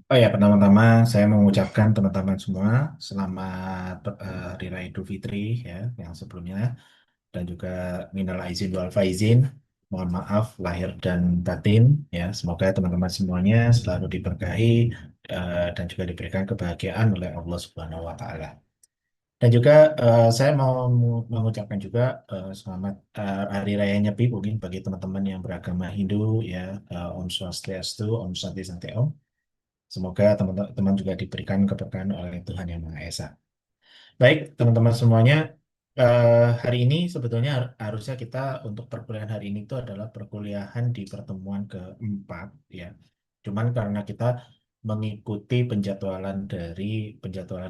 Oh ya, pertama-tama saya mengucapkan teman-teman semua selamat Hari Raya Idul Fitri ya, yang sebelumnya dan juga minal aizin wal faizin. Mohon maaf lahir dan batin ya. Semoga teman-teman semuanya selalu diberkahi dan juga diberikan kebahagiaan oleh Allah Subhanahu wa taala. Dan juga saya mau mengucapkan juga selamat Hari Raya Nyepi mungkin bagi teman-teman yang beragama Hindu ya, Om Swastiastu, Om Santi Santi Om. Semoga teman-teman juga diberikan keberkahan oleh Tuhan Yang Maha Esa. Baik, teman-teman semuanya, hari ini sebetulnya harusnya kita untuk perkuliahan hari ini itu adalah perkuliahan di pertemuan keempat, ya. Cuman karena kita mengikuti penjadwalan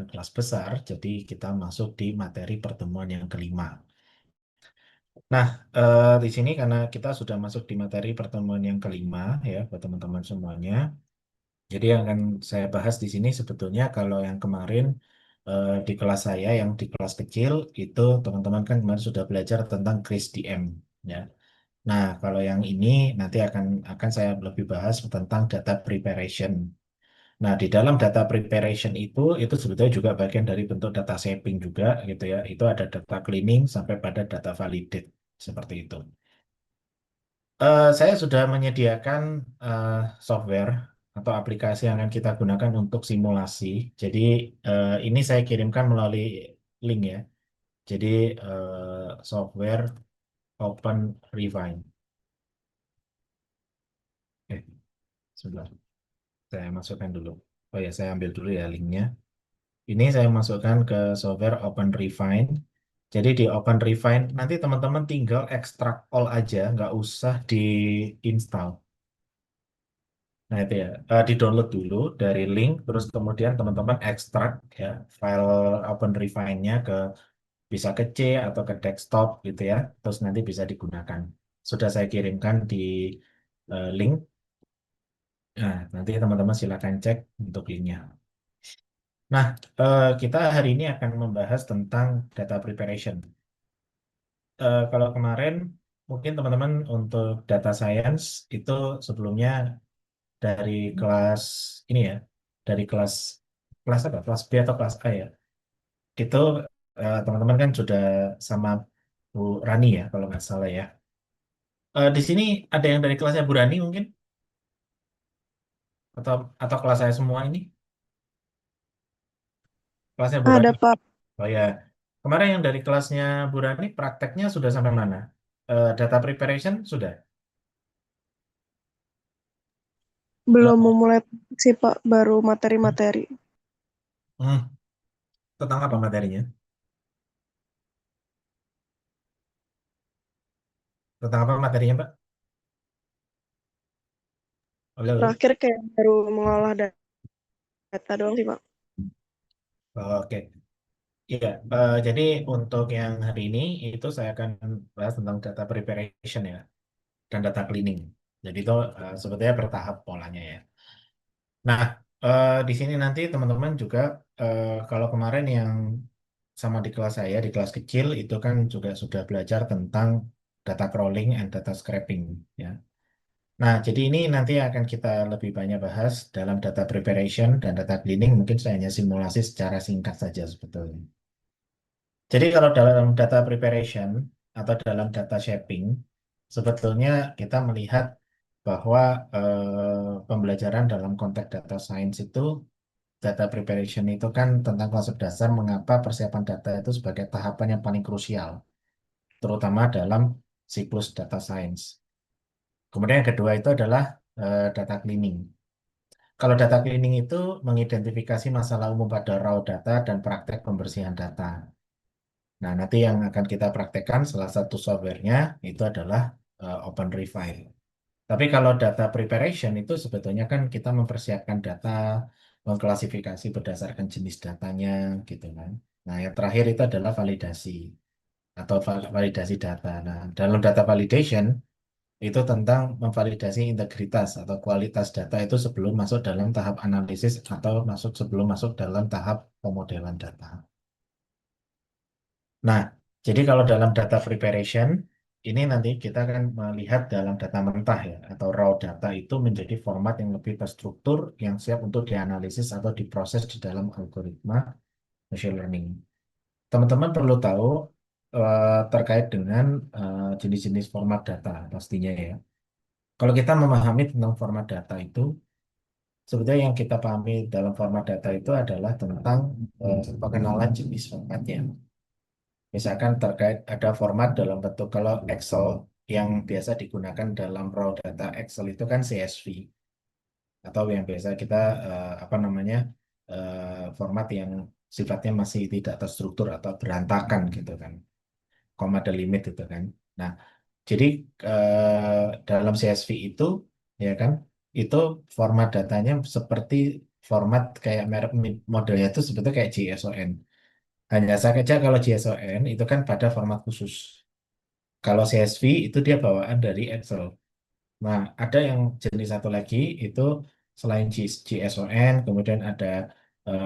kelas besar, jadi kita masuk di materi pertemuan yang kelima. Nah, di sini karena kita sudah masuk di materi pertemuan yang kelima, ya, buat teman-teman semuanya. Jadi yang akan saya bahas di sini sebetulnya kalau yang kemarin di kelas saya yang di kelas kecil itu teman-teman kan kemarin sudah belajar tentang Chris DM ya. Nah, kalau yang ini nanti akan saya lebih bahas tentang data preparation. Nah, di dalam data preparation itu sebetulnya juga bagian dari bentuk data shaping juga gitu ya. Itu ada data cleaning sampai pada data validate seperti itu. Saya sudah menyediakan eh, software atau aplikasi yang akan kita gunakan untuk simulasi. Jadi ini saya kirimkan melalui link ya. Jadi software Open Refine. Eh, sebentar, saya masukkan dulu. Oh ya, saya ambil dulu ya linknya. Ini saya masukkan ke software Open Refine. Jadi di Open Refine nanti teman-teman tinggal ekstrak all aja, nggak usah diinstal. Nah, itu ya, di-download dulu dari link, terus kemudian teman-teman ekstrak ya file OpenRefine-nya bisa ke C atau ke desktop gitu ya, terus nanti bisa digunakan. Sudah saya kirimkan di link. Nah, nanti teman-teman silakan cek untuk linknya. Nah, kita hari ini akan membahas tentang data preparation. Kalau kemarin mungkin teman-teman untuk data science itu sebelumnya dari kelas ini ya, dari kelas kelas apa? Kelas B atau kelas A ya. Itu teman-teman kan sudah sama Bu Rani ya, kalau nggak salah ya. Di sini ada yang dari kelasnya Bu Rani mungkin atau kelas saya semua ini kelasnya Bu Ada Rani. Pak, Oh ya, kemarin yang dari kelasnya Bu Rani prakteknya sudah sampai mana? Data preparation sudah. belum Eh, memulai sih Pak, baru materi-materi. hmm, tentang apa materinya? Tentang apa materinya, Pak? Halo. Terakhir kayak baru mengolah data doang sih Pak. Oke. Iya, jadi untuk yang hari ini itu saya akan bahas tentang data preparation ya dan data cleaning. Jadi itu sebetulnya bertahap polanya ya. Nah, di sini nanti teman-teman juga kalau kemarin yang sama di kelas saya di kelas kecil itu kan juga sudah belajar tentang data crawling and data scraping ya. Nah, jadi ini nanti akan kita lebih banyak bahas dalam data preparation dan data cleaning. Mungkin saya hanya simulasi secara singkat saja sebetulnya. Jadi kalau dalam data preparation atau dalam data shaping, sebetulnya kita melihat bahwa pembelajaran dalam konteks data science itu, data preparation itu kan tentang konsep dasar mengapa persiapan data itu sebagai tahapan yang paling krusial, terutama dalam siklus data science. Kemudian yang kedua itu adalah data cleaning. Kalau data cleaning itu mengidentifikasi masalah umum pada raw data dan praktek pembersihan data. Nah, nanti yang akan kita praktekkan salah satu softwarenya itu adalah OpenRefine. Tapi kalau data preparation itu sebetulnya kan kita mempersiapkan data, mengklasifikasi berdasarkan jenis datanya gitu kan. Nah, yang terakhir itu adalah validasi atau validasi data. Nah, dalam data validation itu tentang memvalidasi integritas atau kualitas data itu sebelum masuk dalam tahap analisis atau sebelum masuk dalam tahap pemodelan data. Nah, jadi kalau dalam data preparation ini nanti kita akan melihat dalam data mentah ya, atau raw data itu menjadi format yang lebih terstruktur, yang siap untuk dianalisis atau diproses di dalam algoritma machine learning. Teman-teman perlu tahu terkait dengan jenis-jenis format data pastinya ya. Kalau kita memahami tentang format data itu, sebetulnya yang kita pahami dalam format data itu adalah tentang pengenalan jenis formatnya. Misalkan terkait ada format dalam bentuk kalau Excel yang biasa digunakan dalam raw data Excel itu kan CSV atau yang biasa kita apa namanya format yang sifatnya masih tidak terstruktur atau berantakan gitu kan, koma delimit itu kan. Nah, jadi dalam CSV itu ya kan itu format datanya seperti format kayak merek modelnya itu sebetulnya kayak JSON. Hanya saja kalau JSON itu kan pada format khusus. Kalau CSV itu dia bawaan dari Excel. Nah, ada yang jenis satu lagi itu selain JSON, kemudian ada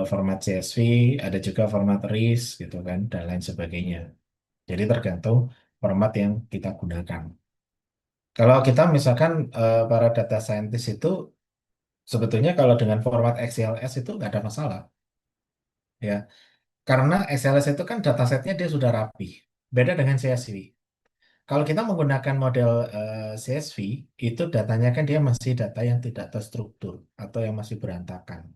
format CSV, ada juga format RIS gitu kan, dan lain sebagainya. Jadi tergantung format yang kita gunakan. Kalau kita misalkan para data scientist itu sebetulnya kalau dengan format XLS itu nggak ada masalah ya. Karena XLS itu kan datasetnya dia sudah rapi. Beda dengan CSV. Kalau kita menggunakan model CSV, itu datanya kan dia masih data yang tidak terstruktur atau yang masih berantakan.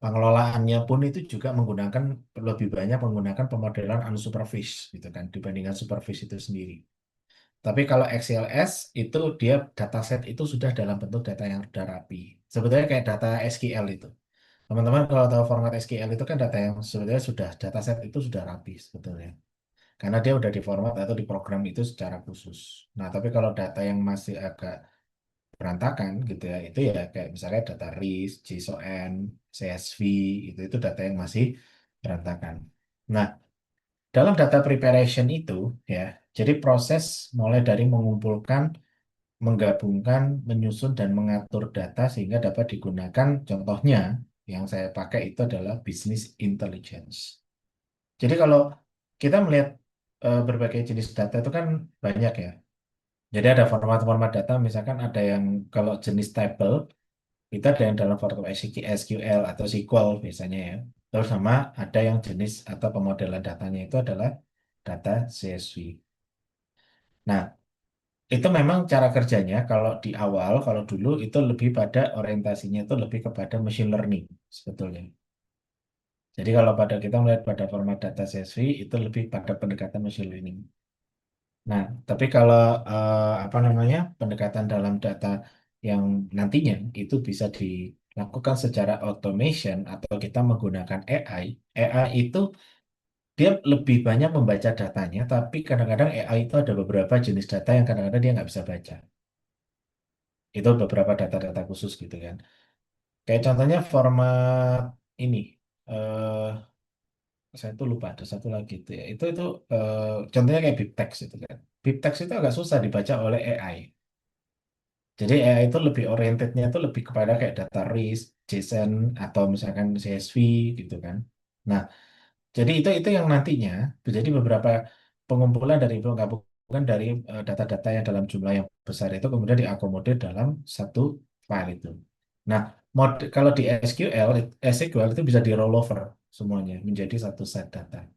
Pengelolaannya pun itu juga menggunakan lebih banyak menggunakan pemodelan unsupervised gitu kan dibandingkan supervised itu sendiri. Tapi kalau XLS itu dia dataset itu sudah dalam bentuk data yang sudah rapi. Sebetulnya kayak data SQL itu. Teman-teman kalau tahu format SQL itu kan data yang sebetulnya sudah dataset itu sudah rapi sebetulnya. Karena dia udah diformat atau diprogram itu secara khusus. Nah, tapi kalau data yang masih agak berantakan gitu ya, itu ya kayak misalnya data RIS, JSON, CSV, itu data yang masih berantakan. Nah, dalam data preparation itu ya, jadi proses mulai dari mengumpulkan, menggabungkan, menyusun dan mengatur data sehingga dapat digunakan. Contohnya yang saya pakai itu adalah business intelligence. Jadi kalau kita melihat berbagai jenis data itu kan banyak ya. Jadi ada format-format data, misalkan ada yang kalau jenis table, itu ada yang dalam format SQL atau SQL biasanya ya. Terus sama ada yang jenis atau pemodelan datanya itu adalah data CSV. Nah, itu memang cara kerjanya kalau di awal, kalau dulu itu lebih pada orientasinya itu lebih kepada machine learning sebetulnya. Jadi kalau pada kita melihat pada format data CSV itu lebih pada pendekatan machine learning. Nah, tapi kalau apa namanya pendekatan dalam data yang nantinya itu bisa dilakukan secara automation atau kita menggunakan AI. AI itu dia lebih banyak membaca datanya, tapi kadang-kadang AI itu ada beberapa jenis data yang kadang-kadang dia nggak bisa baca. Itu beberapa data-data khusus gitu kan. Kayak contohnya format ini. eh saya tuh lupa ada satu lagi itu ya. Itu contohnya kayak BibTeX itu kan. BibTeX itu agak susah dibaca oleh AI. Jadi AI itu lebih orientednya itu lebih kepada kayak data RIS, JSON atau misalkan CSV gitu kan. Nah, jadi itu yang nantinya jadi beberapa pengumpulan dari penggabungan dari data-data yang dalam jumlah yang besar itu kemudian diakomodir dalam satu file itu. Nah, kalau di SQL itu bisa di rollover semuanya menjadi satu set data.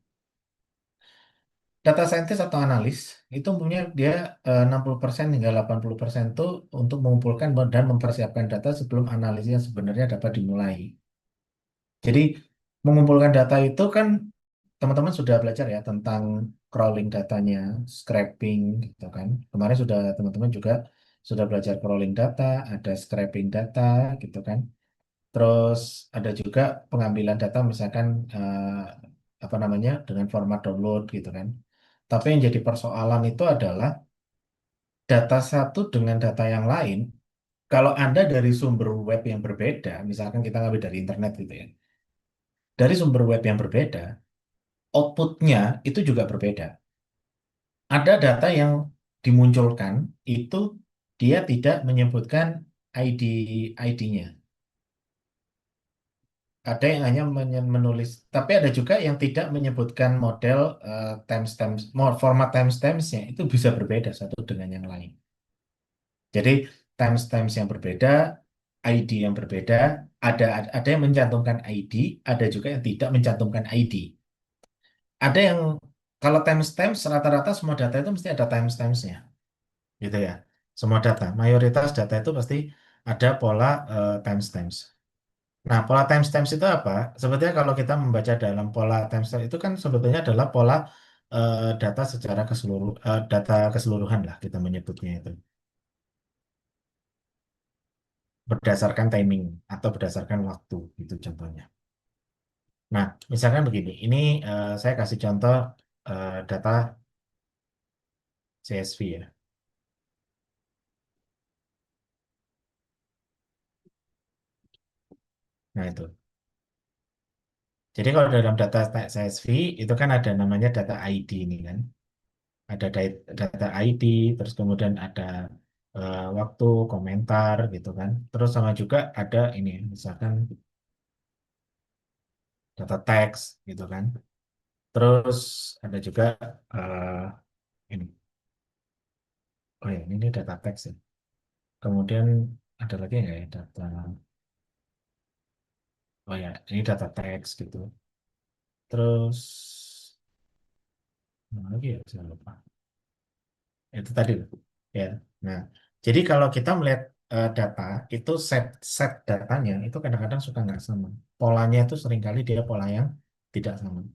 Data scientist atau analis itu punya dia 60% hingga 80% itu untuk mengumpulkan dan mempersiapkan data sebelum analisis yang sebenarnya dapat dimulai. Jadi mengumpulkan data itu kan teman-teman sudah belajar ya tentang crawling datanya, scraping gitu kan. Kemarin sudah teman-teman juga sudah belajar crawling data, ada scraping data gitu kan. Terus ada juga pengambilan data misalkan apa namanya dengan format download gitu kan. Tapi yang jadi persoalan itu adalah data satu dengan data yang lain. Kalau Anda dari sumber web yang berbeda, misalkan kita ngambil dari internet gitu ya, dari sumber web yang berbeda, outputnya itu juga berbeda. Ada data yang dimunculkan itu dia tidak menyebutkan ID ID-nya. ada yang hanya menulis, tapi ada juga yang tidak menyebutkan model timestamps, format timestampsnya itu bisa berbeda satu dengan yang lain. Jadi timestamps yang berbeda, ID yang berbeda, ada yang mencantumkan ID, ada juga yang tidak mencantumkan ID. Ada yang kalau timestamps rata-rata semua data itu mesti ada timestampsnya, gitu ya. Semua data, mayoritas data itu pasti ada pola timestamps. Nah, pola timestamps itu apa? Sebetulnya kalau kita membaca dalam pola timestamps itu kan sebetulnya adalah pola data secara data keseluruhan lah kita menyebutnya itu berdasarkan timing atau berdasarkan waktu itu contohnya. Nah, misalkan begini, ini saya kasih contoh data CSV ya. Nah, itu. Jadi kalau dalam data CSV itu kan ada namanya data ID ini kan. Ada data ID, terus kemudian ada waktu, komentar gitu kan. Terus sama juga ada ini, misalkan data teks gitu kan. Terus ada juga eh, ini, oh ya ini data teks ya. Kemudian ada lagi nggak ya data, oh ya ini data teks gitu. Terus mana lagi ya saya lupa. Itu tadi loh. Ya. Nah, jadi kalau kita melihat data itu set set datanya itu kadang-kadang suka nggak sama. Polanya itu seringkali dia pola yang tidak sama.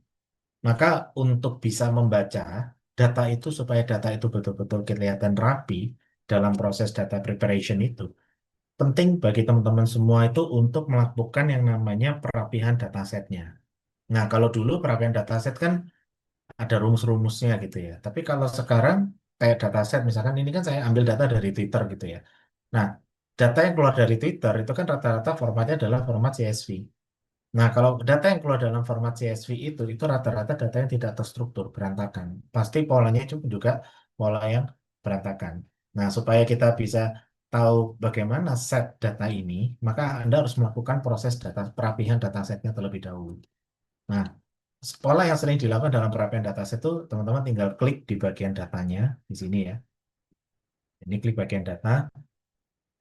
Maka untuk bisa membaca data itu supaya data itu betul-betul kelihatan rapi dalam proses data preparation itu, penting bagi teman-teman semua itu untuk melakukan yang namanya perapihan datasetnya. Nah, kalau dulu perapihan dataset kan ada rumus-rumusnya gitu ya. Tapi kalau sekarang kayak dataset, misalkan ini kan saya ambil data dari Twitter gitu ya. Nah, data yang keluar dari Twitter itu kan rata-rata formatnya adalah format CSV. Nah, kalau data yang keluar dalam format CSV itu rata-rata data yang tidak terstruktur, berantakan. Pasti polanya juga pola yang berantakan. Nah, supaya kita bisa tahu bagaimana set data ini, maka Anda harus melakukan proses data perapihan datasetnya terlebih dahulu. Nah, pola yang sering dilakukan dalam perapian dataset itu, teman-teman tinggal klik di bagian datanya di sini ya. Ini klik bagian data,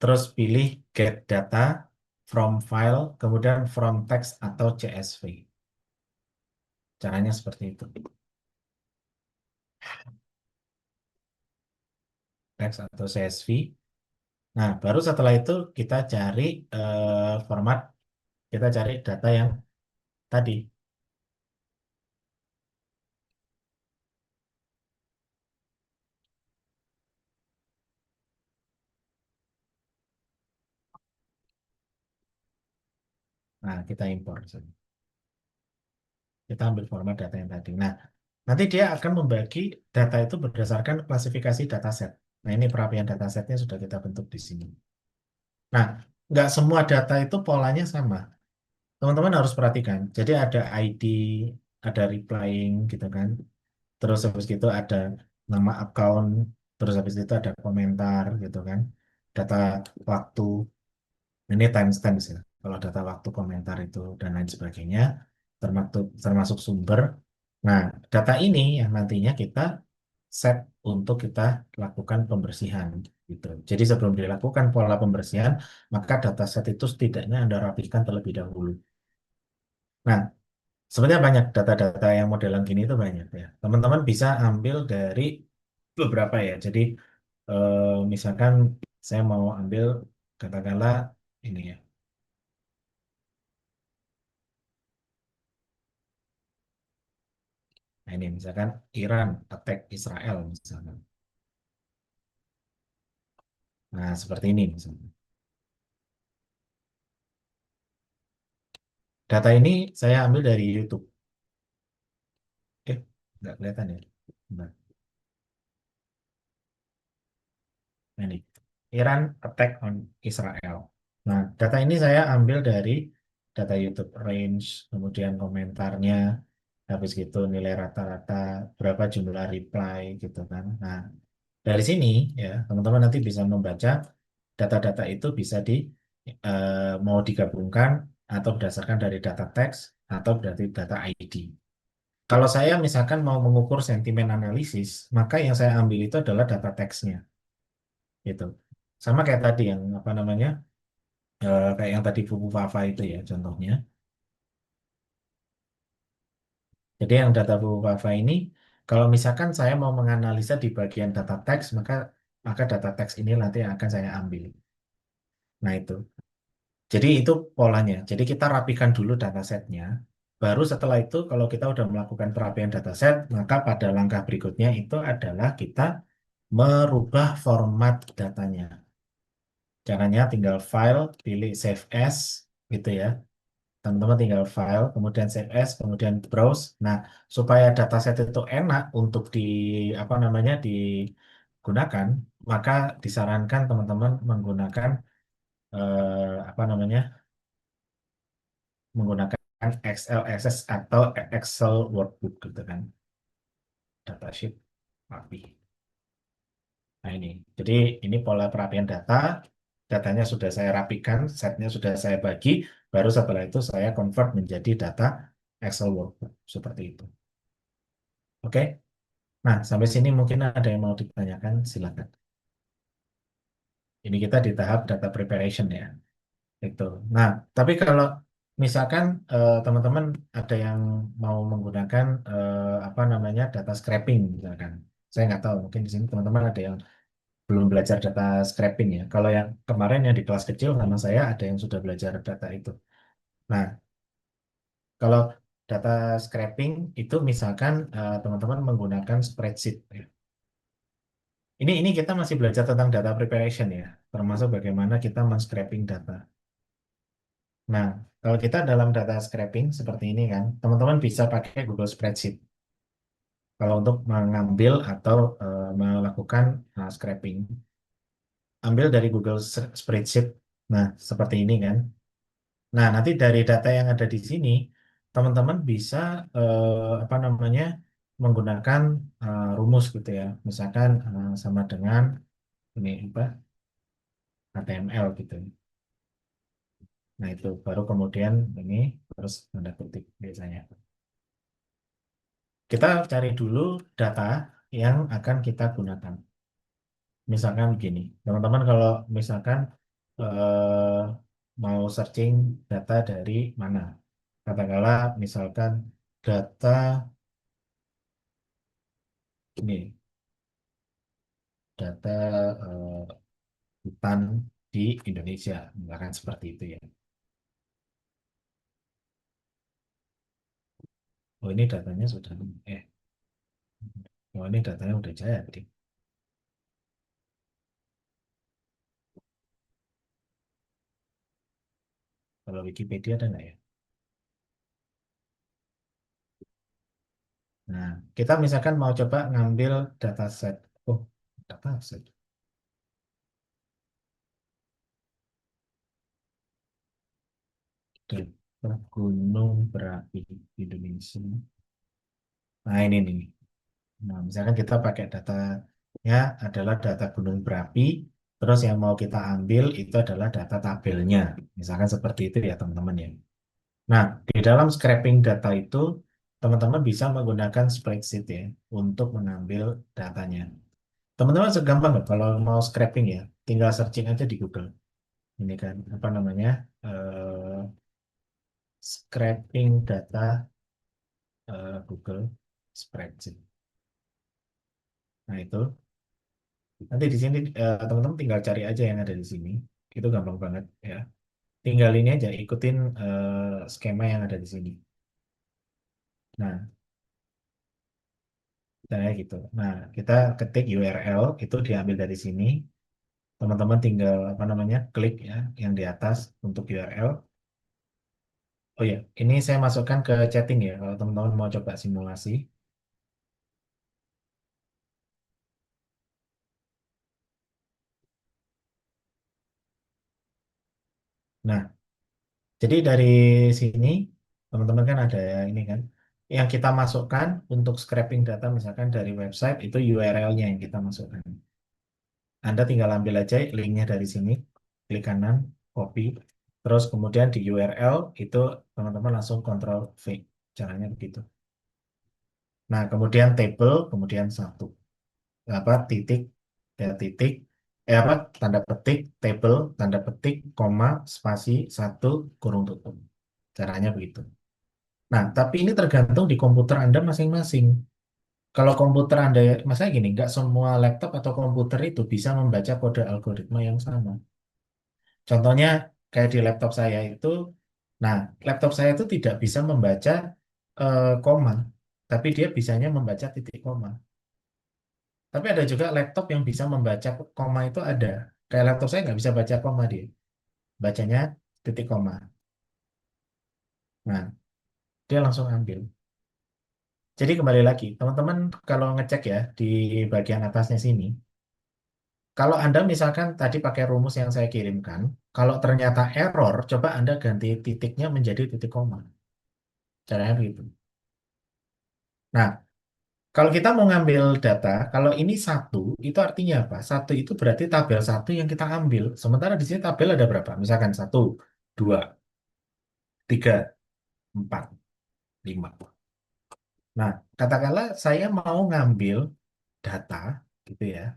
terus pilih get data from file, kemudian from text atau CSV. Caranya seperti itu. Teks atau CSV. Nah, baru setelah itu kita cari format, kita cari data yang tadi. Nah, kita impor. Kita ambil format data yang tadi. Nah, nanti dia akan membagi data itu berdasarkan klasifikasi dataset. Nah, ini perapian datasetnya sudah kita bentuk di sini. Nah, nggak semua data itu polanya sama. Teman-teman harus perhatikan. Jadi ada ID, ada replying gitu kan. Terus habis itu ada nama account, terus habis itu ada komentar gitu kan. Data waktu, ini timestamps ya. Kalau data waktu komentar itu dan lain sebagainya, termasuk sumber. Nah, data ini yang nantinya kita set untuk kita lakukan pembersihan gitu. Jadi sebelum dilakukan pola pembersihan, maka data set itu setidaknya Anda rapikan terlebih dahulu. Nah, sebenarnya banyak data-data yang modelan gini itu banyak ya. Teman-teman bisa ambil dari beberapa ya. Jadi misalkan saya mau ambil katakanlah ini ya. Nah, ini misalkan Iran attack Israel misalkan. Nah, seperti ini misalkan. Data ini saya ambil dari YouTube. Nggak kelihatan ya. Bentar. Nah, ini Iran attack on Israel. Nah, data ini saya ambil dari data YouTube range, kemudian komentarnya, habis gitu nilai rata-rata, berapa jumlah reply gitu kan. Nah, dari sini ya teman-teman nanti bisa membaca data-data itu bisa mau digabungkan atau berdasarkan dari data teks, atau dari data ID. Kalau saya misalkan mau mengukur sentimen analisis, maka yang saya ambil itu adalah data teksnya, gitu. Sama kayak tadi yang apa namanya, kayak yang tadi buku Fafa itu ya contohnya. Jadi yang data buku Fafa ini, kalau misalkan saya mau menganalisa di bagian data teks, maka data teks ini nanti yang akan saya ambil. Nah itu. Jadi itu polanya. Jadi kita rapikan dulu datasetnya. Baru setelah itu kalau kita udah melakukan perapian dataset, maka pada langkah berikutnya itu adalah kita merubah format datanya. Caranya tinggal file, pilih save as, gitu ya. Teman-teman tinggal file, kemudian save as, kemudian browse. Nah, supaya dataset itu enak untuk apa namanya digunakan, maka disarankan teman-teman menggunakan apa namanya menggunakan Excel Access atau Excel Workbook gitu kan, datasheet rapi. Nah ini, jadi ini pola perapian data, datanya sudah saya rapikan, setnya sudah saya bagi, baru setelah itu saya convert menjadi data Excel Workbook seperti itu. Oke, nah sampai sini mungkin ada yang mau ditanyakan, silakan. Ini kita di tahap data preparation ya. Itu. Nah, tapi kalau misalkan teman-teman ada yang mau menggunakan apa namanya data scraping misalkan, saya nggak tahu mungkin di sini teman-teman ada yang belum belajar data scraping ya. Kalau yang kemarin yang di kelas kecil sama saya ada yang sudah belajar data itu. Nah, kalau data scraping itu misalkan teman-teman menggunakan spreadsheet. Ya. Ini kita masih belajar tentang data preparation ya, termasuk bagaimana kita men-scraping data. Nah, kalau kita dalam data scraping seperti ini kan, teman-teman bisa pakai Google Spreadsheet. Kalau untuk mengambil atau melakukan scraping, ambil dari Google Spreadsheet. Nah, seperti ini kan. Nah, nanti dari data yang ada di sini, teman-teman bisa apa namanya menggunakan rumus gitu ya. Misalkan sama dengan ini apa HTML gitu. Nah, itu baru kemudian ini terus tanda kutip biasanya. Kita cari dulu data yang akan kita gunakan. Misalkan begini, teman-teman kalau misalkan eh, mau searching data dari mana, katakanlah misalkan data ini, data eh, hutan di Indonesia, misalkan seperti itu ya. Oh ini datanya sudah, eh, oh ini datanya udah jadi. Kalau Wikipedia ada nggak ya? Nah, kita misalkan mau coba ngambil dataset. Oh, dataset. Data gunung berapi di Indonesia. Nah, ini nih. Nah, misalkan kita pakai datanya adalah data gunung berapi, terus yang mau kita ambil itu adalah data tabelnya. Misalkan seperti itu ya, teman-teman ya. Nah, di dalam scraping data itu, teman-teman bisa menggunakan spreadsheet ya untuk mengambil datanya. Teman-teman segampang loh kalau mau scraping ya, tinggal searching aja di Google. Ini kan apa namanya? Scraping data Google Spreadsheet. Nah, itu nanti di sini teman-teman tinggal cari aja yang ada di sini. Itu gampang banget ya. Tinggal ini aja ikutin skema yang ada di sini. Nah, kayak gitu. Nah, kita ketik URL itu diambil dari sini. Teman-teman tinggal apa namanya? Klik ya yang di atas untuk URL. Oh ya, ini saya masukkan ke chatting ya kalau teman-teman mau coba simulasi. Nah, jadi dari sini teman-teman kan ada ya ini kan yang kita masukkan untuk scraping data misalkan dari website itu URL-nya yang kita masukkan. Anda tinggal ambil aja linknya dari sini, klik kanan, copy, Terus kemudian di URL itu teman-teman langsung Ctrl V. Caranya begitu. Nah, kemudian table, kemudian satu. Apa, titik, ya titik, apa, tanda petik, table, tanda petik, koma, spasi, satu, kurung tutup. Caranya begitu. Nah, tapi ini tergantung di komputer Anda masing-masing. Kalau komputer Anda, maksudnya gini, nggak semua laptop atau komputer itu bisa membaca kode algoritma yang sama. Contohnya, kayak di laptop saya itu, nah, laptop saya itu tidak bisa membaca koma, tapi dia bisanya membaca titik koma. Tapi ada juga laptop yang bisa membaca koma itu ada. Kayak laptop saya nggak bisa baca koma dia. Bacanya titik koma. Nah, dia langsung ambil. Jadi kembali lagi, teman-teman kalau ngecek ya di bagian atasnya sini, kalau Anda misalkan tadi pakai rumus yang saya kirimkan, kalau ternyata error, coba Anda ganti titiknya menjadi titik koma. Caranya begitu. Nah, kalau kita mau ngambil data, kalau ini satu, itu artinya apa? Satu itu berarti tabel satu yang kita ambil. Sementara di sini tabel ada berapa? Misalkan satu, dua, tiga, empat, lima. Nah, katakanlah saya mau ngambil data, gitu ya.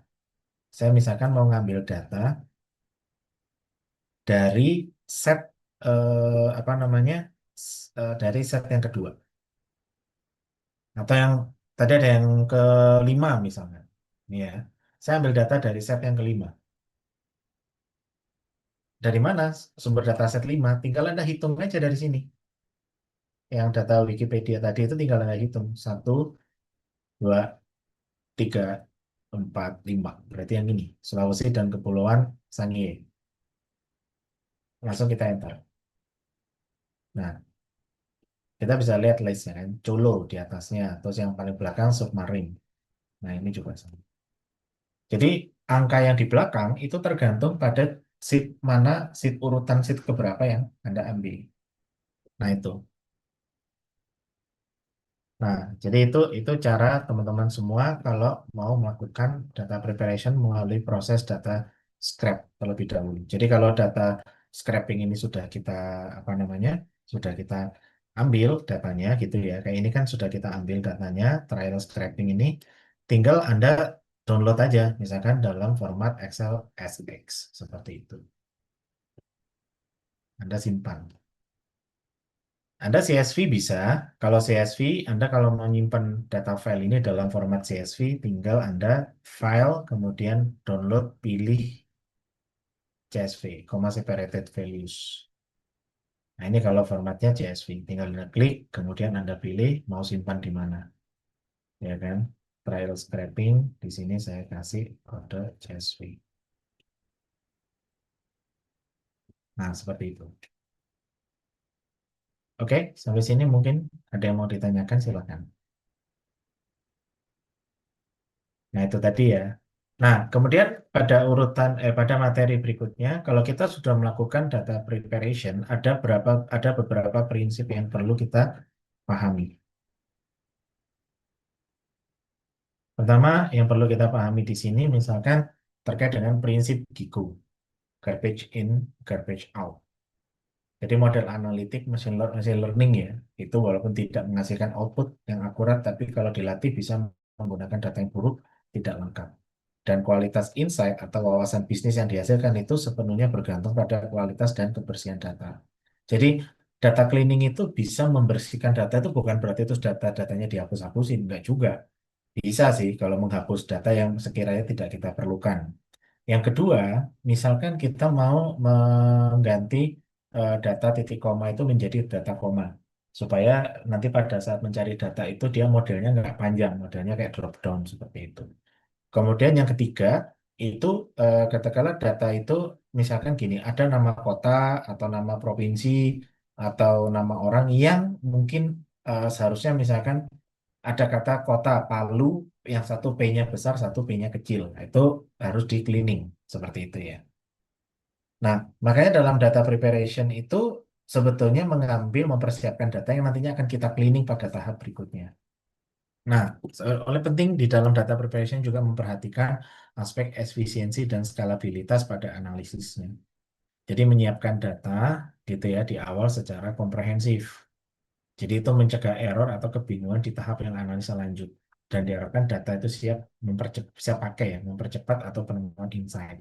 Saya misalkan mau ngambil data dari set apa namanya, dari set yang kedua, atau yang tadi ada yang kelima misalnya. Ini ya, saya ambil data dari set yang kelima. Dari mana sumber data set 5? Tinggal Anda hitung aja dari sini. Yang data Wikipedia tadi itu tinggal Anda hitung. Satu, dua, tiga, empat, lima. Berarti yang ini. Sulawesi dan Kepulauan Sangihe. Langsung kita enter. Nah, kita bisa lihat listnya kan. Colo di atasnya. Terus yang paling belakang submarine. Nah, ini juga sama. Jadi, angka yang di belakang itu tergantung pada sheet mana, sheet urutan sheet keberapa yang Anda ambil. Nah, itu. Nah, jadi itu cara teman-teman semua kalau mau melakukan data preparation melalui proses data scrap terlebih dahulu. Jadi kalau data scraping ini sudah kita apa namanya, sudah kita ambil datanya gitu ya. Kayak ini kan sudah kita ambil datanya, trial scraping ini, tinggal Anda download aja, misalkan dalam format Excel SX seperti itu. Anda simpan. Anda CSV bisa, kalau CSV, Anda kalau mau nyimpan data file ini dalam format CSV, tinggal Anda file, kemudian download, pilih CSV, comma separated values. Nah ini kalau formatnya CSV, tinggal Anda klik, kemudian Anda pilih mau simpan di mana, ya kan? Trial scraping, di sini saya kasih kode CSV. Nah seperti itu. Oke, sampai sini mungkin ada yang mau ditanyakan, silakan. Nah, itu tadi ya. Nah, kemudian pada materi berikutnya, kalau kita sudah melakukan data preparation, ada beberapa prinsip yang perlu kita pahami. Pertama, yang perlu kita pahami di sini misalkan terkait dengan prinsip GIGO, garbage in, garbage out. Jadi model analitik machine learning ya, itu walaupun tidak menghasilkan output yang akurat, tapi kalau dilatih bisa menggunakan data yang buruk, tidak lengkap. Dan kualitas insight atau wawasan bisnis yang dihasilkan itu sepenuhnya bergantung pada kualitas dan kebersihan data. Jadi data cleaning itu bisa membersihkan data itu bukan berarti itu data-datanya dihapus-hapusin, enggak juga. Bisa sih kalau menghapus data yang sekiranya tidak kita perlukan. Yang kedua, misalkan kita mau mengganti data titik koma itu menjadi data koma, supaya nanti pada saat mencari data itu dia modelnya nggak panjang, modelnya kayak drop down seperti itu. Kemudian yang ketiga, itu katakanlah data itu misalkan gini, ada nama kota atau nama provinsi atau nama orang yang mungkin seharusnya misalkan ada kata kota Palu yang satu P-nya besar, satu P-nya kecil. Nah, itu harus di cleaning seperti itu ya. Nah, makanya dalam data preparation itu sebetulnya mempersiapkan data yang nantinya akan kita cleaning pada tahap berikutnya. Nah, oleh penting di dalam data preparation juga memperhatikan aspek efisiensi dan skalabilitas pada analisisnya. Jadi menyiapkan data gitu ya di awal secara komprehensif. Jadi itu mencegah error atau kebingungan di tahap yang analisa lanjut. Dan diharapkan data itu siap pakai ya, mempercepat atau penemuan insight.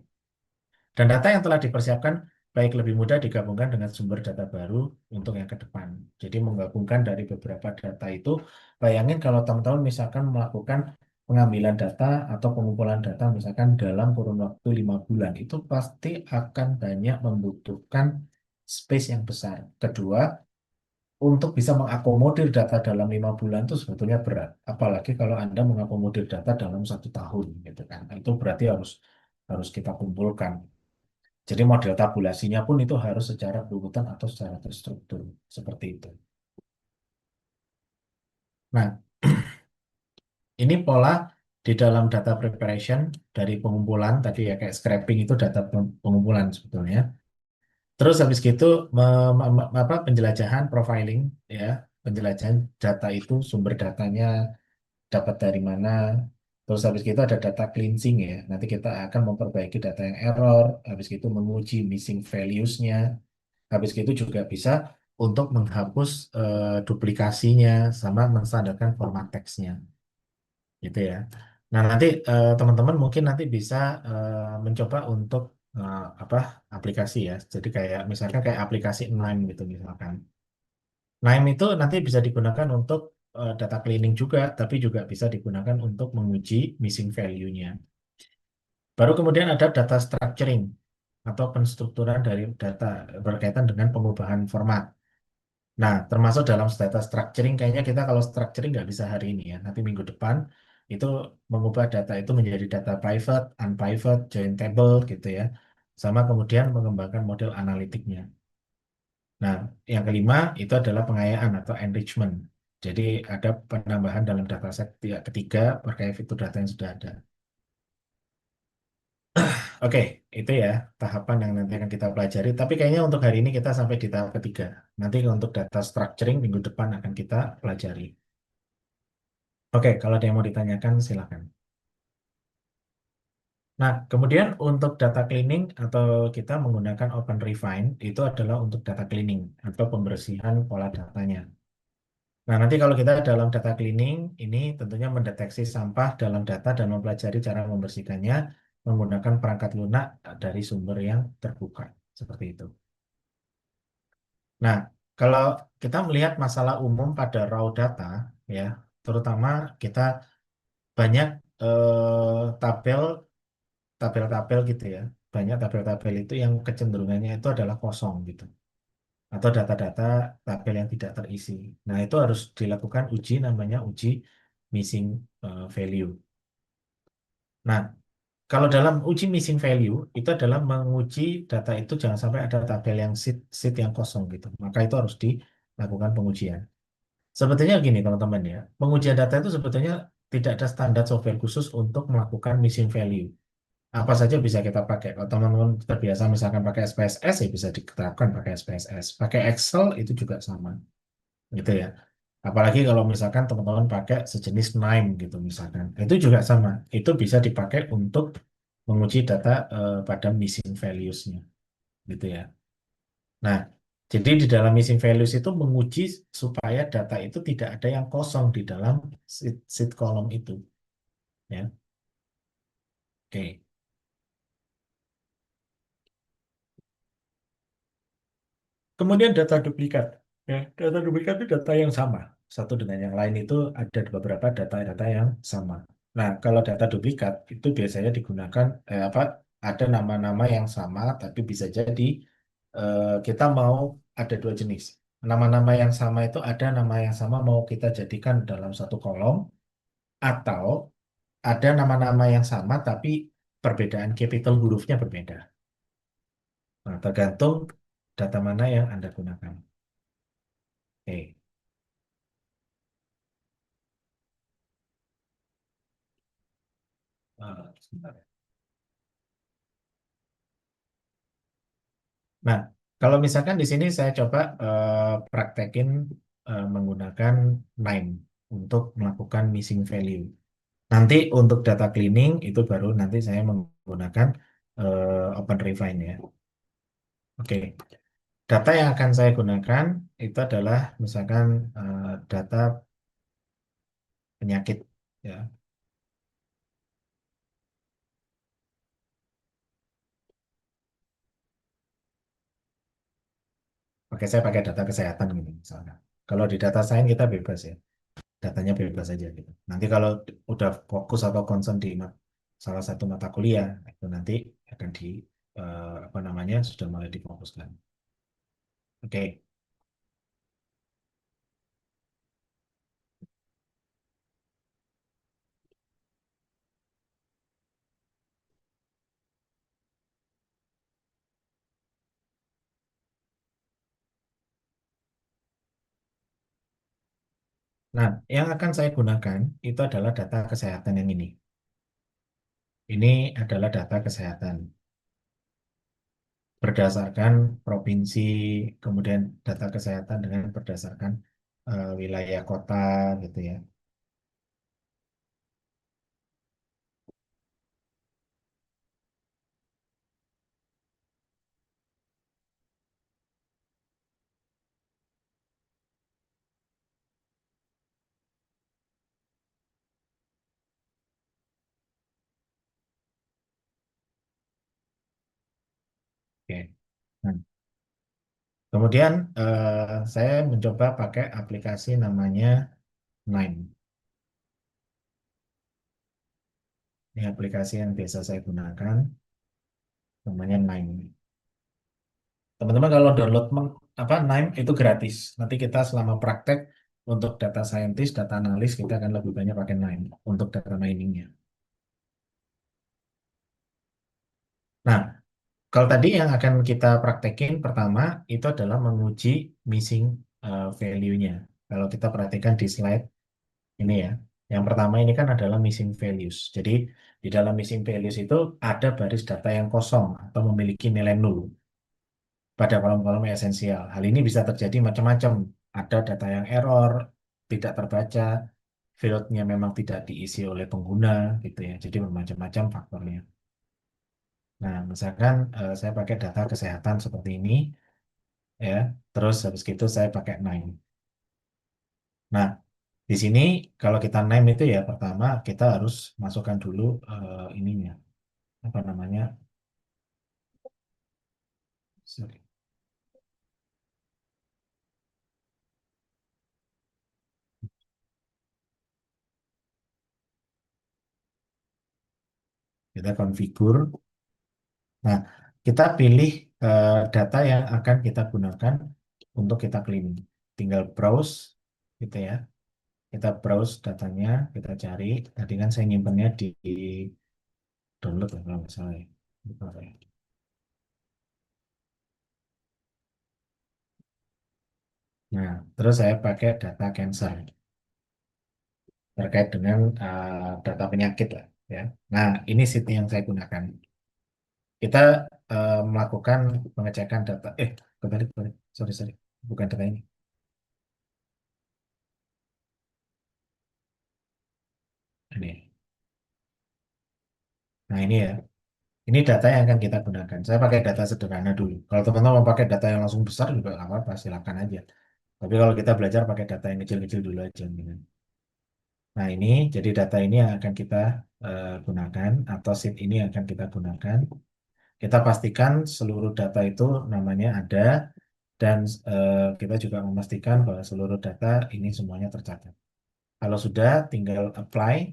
Dan data yang telah dipersiapkan baik lebih mudah digabungkan dengan sumber data baru untuk yang ke depan. Jadi menggabungkan dari beberapa data itu, bayangin kalau teman-teman misalkan melakukan pengambilan data atau pengumpulan data misalkan dalam kurun waktu 5 bulan, itu pasti akan banyak membutuhkan space yang besar. Kedua, untuk bisa mengakomodir data dalam 5 bulan itu sebetulnya berat. Apalagi kalau Anda mengakomodir data dalam 1 tahun, gitu kan. Itu berarti harus harus kita kumpulkan. Jadi model tabulasinya pun itu harus secara berurutan atau secara terstruktur seperti itu. Nah, ini pola di dalam data preparation dari pengumpulan tadi ya kayak scraping itu data pengumpulan sebetulnya. Terus habis gitu penjelajahan profiling ya, penjelajahan data itu sumber datanya dapat dari mana. Terus habis itu ada data cleansing ya. Nanti kita akan memperbaiki data yang error, habis itu menguji missing values-nya. Habis itu juga bisa untuk menghapus duplikasinya sama menstandarkan format teksnya, gitu ya. Nah, nanti teman-teman mungkin nanti bisa mencoba untuk apa aplikasi ya. Jadi kayak misalkan kayak aplikasi Nime gitu misalkan. Nime itu nanti bisa digunakan untuk data cleaning juga, tapi juga bisa digunakan untuk menguji missing value-nya. Baru kemudian ada data structuring atau penstrukturan dari data berkaitan dengan pengubahan format. Nah, termasuk dalam data structuring, kayaknya kita kalau structuring nggak bisa hari ini ya. Nanti minggu depan itu mengubah data itu menjadi data private, unprivate, join table gitu ya. Sama kemudian mengembangkan model analitiknya. Nah, yang kelima itu adalah pengayaan atau enrichment. Jadi ada penambahan dalam dataset ketiga terkait fitur data yang sudah ada. Oke, itu ya tahapan yang nanti akan kita pelajari. Tapi kayaknya untuk hari ini kita sampai di tahap ketiga. Nanti untuk data structuring minggu depan akan kita pelajari. Oke, kalau ada yang mau ditanyakan silakan. Nah, kemudian untuk data cleaning atau kita menggunakan Open Refine itu adalah untuk data cleaning atau pembersihan pola datanya. Nah, nanti kalau kita dalam data cleaning ini tentunya mendeteksi sampah dalam data dan mempelajari cara membersihkannya menggunakan perangkat lunak dari sumber yang terbuka seperti itu. Nah, kalau kita melihat masalah umum pada raw data ya, terutama kita banyak tabel tabel-tabel gitu ya. Banyak tabel-tabel itu yang kecenderungannya itu adalah kosong gitu. Atau data-data tabel yang tidak terisi. Nah, itu harus dilakukan uji namanya uji missing value. Nah, kalau dalam uji missing value itu adalah menguji data itu jangan sampai ada tabel yang sheet yang kosong gitu. Maka itu harus dilakukan pengujian. Sebetulnya gini teman-teman ya, pengujian data itu sebetulnya tidak ada standar software khusus untuk melakukan missing value. Apa saja bisa kita pakai. Kalau teman-teman terbiasa misalkan pakai SPSS ya bisa diterapkan pakai SPSS. Pakai Excel itu juga sama, gitu ya. Apalagi kalau misalkan teman-teman pakai sejenis KNIME gitu misalkan, itu juga sama. Itu bisa dipakai untuk menguji data pada missing values-nya, gitu ya. Nah, jadi di dalam missing values itu menguji supaya data itu tidak ada yang kosong di dalam sheet column itu, ya. Oke. Kemudian data duplikat. Ya, data duplikat itu data yang sama. Satu dengan yang lain itu ada beberapa data-data yang sama. Nah, kalau data duplikat itu biasanya digunakan ada nama-nama yang sama, tapi bisa jadi kita mau ada dua jenis. Nama-nama yang sama itu ada nama yang sama mau kita jadikan dalam satu kolom, atau ada nama-nama yang sama tapi perbedaan capital hurufnya berbeda. Nah, tergantung data mana yang Anda gunakan. Oke. Sebentar. Nah, kalau misalkan di sini saya coba praktekin menggunakan Nine untuk melakukan missing value. Nanti untuk data cleaning itu baru nanti saya menggunakan OpenRefine ya. Oke, data yang akan saya gunakan itu adalah misalkan data penyakit, ya. Oke, saya pakai data kesehatan gitu misalkan. Kalau di data science kita bebas ya, datanya bebas aja gitu. Nanti kalau udah fokus atau concern di salah satu mata kuliah, itu nanti akan apa namanya sudah mulai difokuskan. Oke, nah yang akan saya gunakan itu adalah data kesehatan yang ini. Ini adalah data kesehatan berdasarkan provinsi, kemudian data kesehatan dengan berdasarkan wilayah kota gitu ya. Oke. Nah, kemudian saya mencoba pakai aplikasi namanya Nine. Ini aplikasi yang biasa saya gunakan, namanya Nine. Teman-teman kalau download apa Nine itu gratis. Nanti kita selama praktek untuk data scientist, data analis kita akan lebih banyak pakai Nine untuk data miningnya. Nah, kalau tadi yang akan kita praktekin pertama itu adalah menguji missing value-nya. Kalau kita perhatikan di slide ini ya, yang pertama ini kan adalah missing values. Jadi di dalam missing values itu ada baris data yang kosong atau memiliki nilai nol pada kolom-kolom esensial. Hal ini bisa terjadi macam-macam. Ada data yang error, tidak terbaca, fieldnya memang tidak diisi oleh pengguna, gitu ya. Jadi bermacam-macam faktornya. Nah, misalkan saya pakai data kesehatan seperti ini, ya. Terus habis itu saya pakai Nine. Nah, di sini kalau kita name itu ya pertama kita harus masukkan dulu ininya, apa namanya? Sorry, kita configure. Nah, kita pilih data yang akan kita gunakan untuk kita cleaning. Tinggal browse, gitu ya. Kita browse datanya, kita cari. Tadi kan saya nyimpennya di download ya, kalau nggak salah ya. Lupa saya. Nah, terus saya pakai data cancer terkait dengan data penyakit lah, ya. Nah, ini sheet yang saya gunakan. Kita melakukan pengecekan data. Kembali, kembali. Sorry, sorry. Bukan data ini. Ini. Nah, ini ya. Ini data yang akan kita gunakan. Saya pakai data sederhana dulu. Kalau teman-teman mau pakai data yang langsung besar juga nggak apa-apa, silakan aja. Tapi kalau kita belajar pakai data yang kecil-kecil dulu aja. Gitu. Nah, ini jadi data ini yang akan kita gunakan atau sheet ini yang akan kita gunakan. Kita pastikan seluruh data itu namanya ada dan kita juga memastikan bahwa seluruh data ini semuanya tercatat. Kalau sudah, tinggal apply,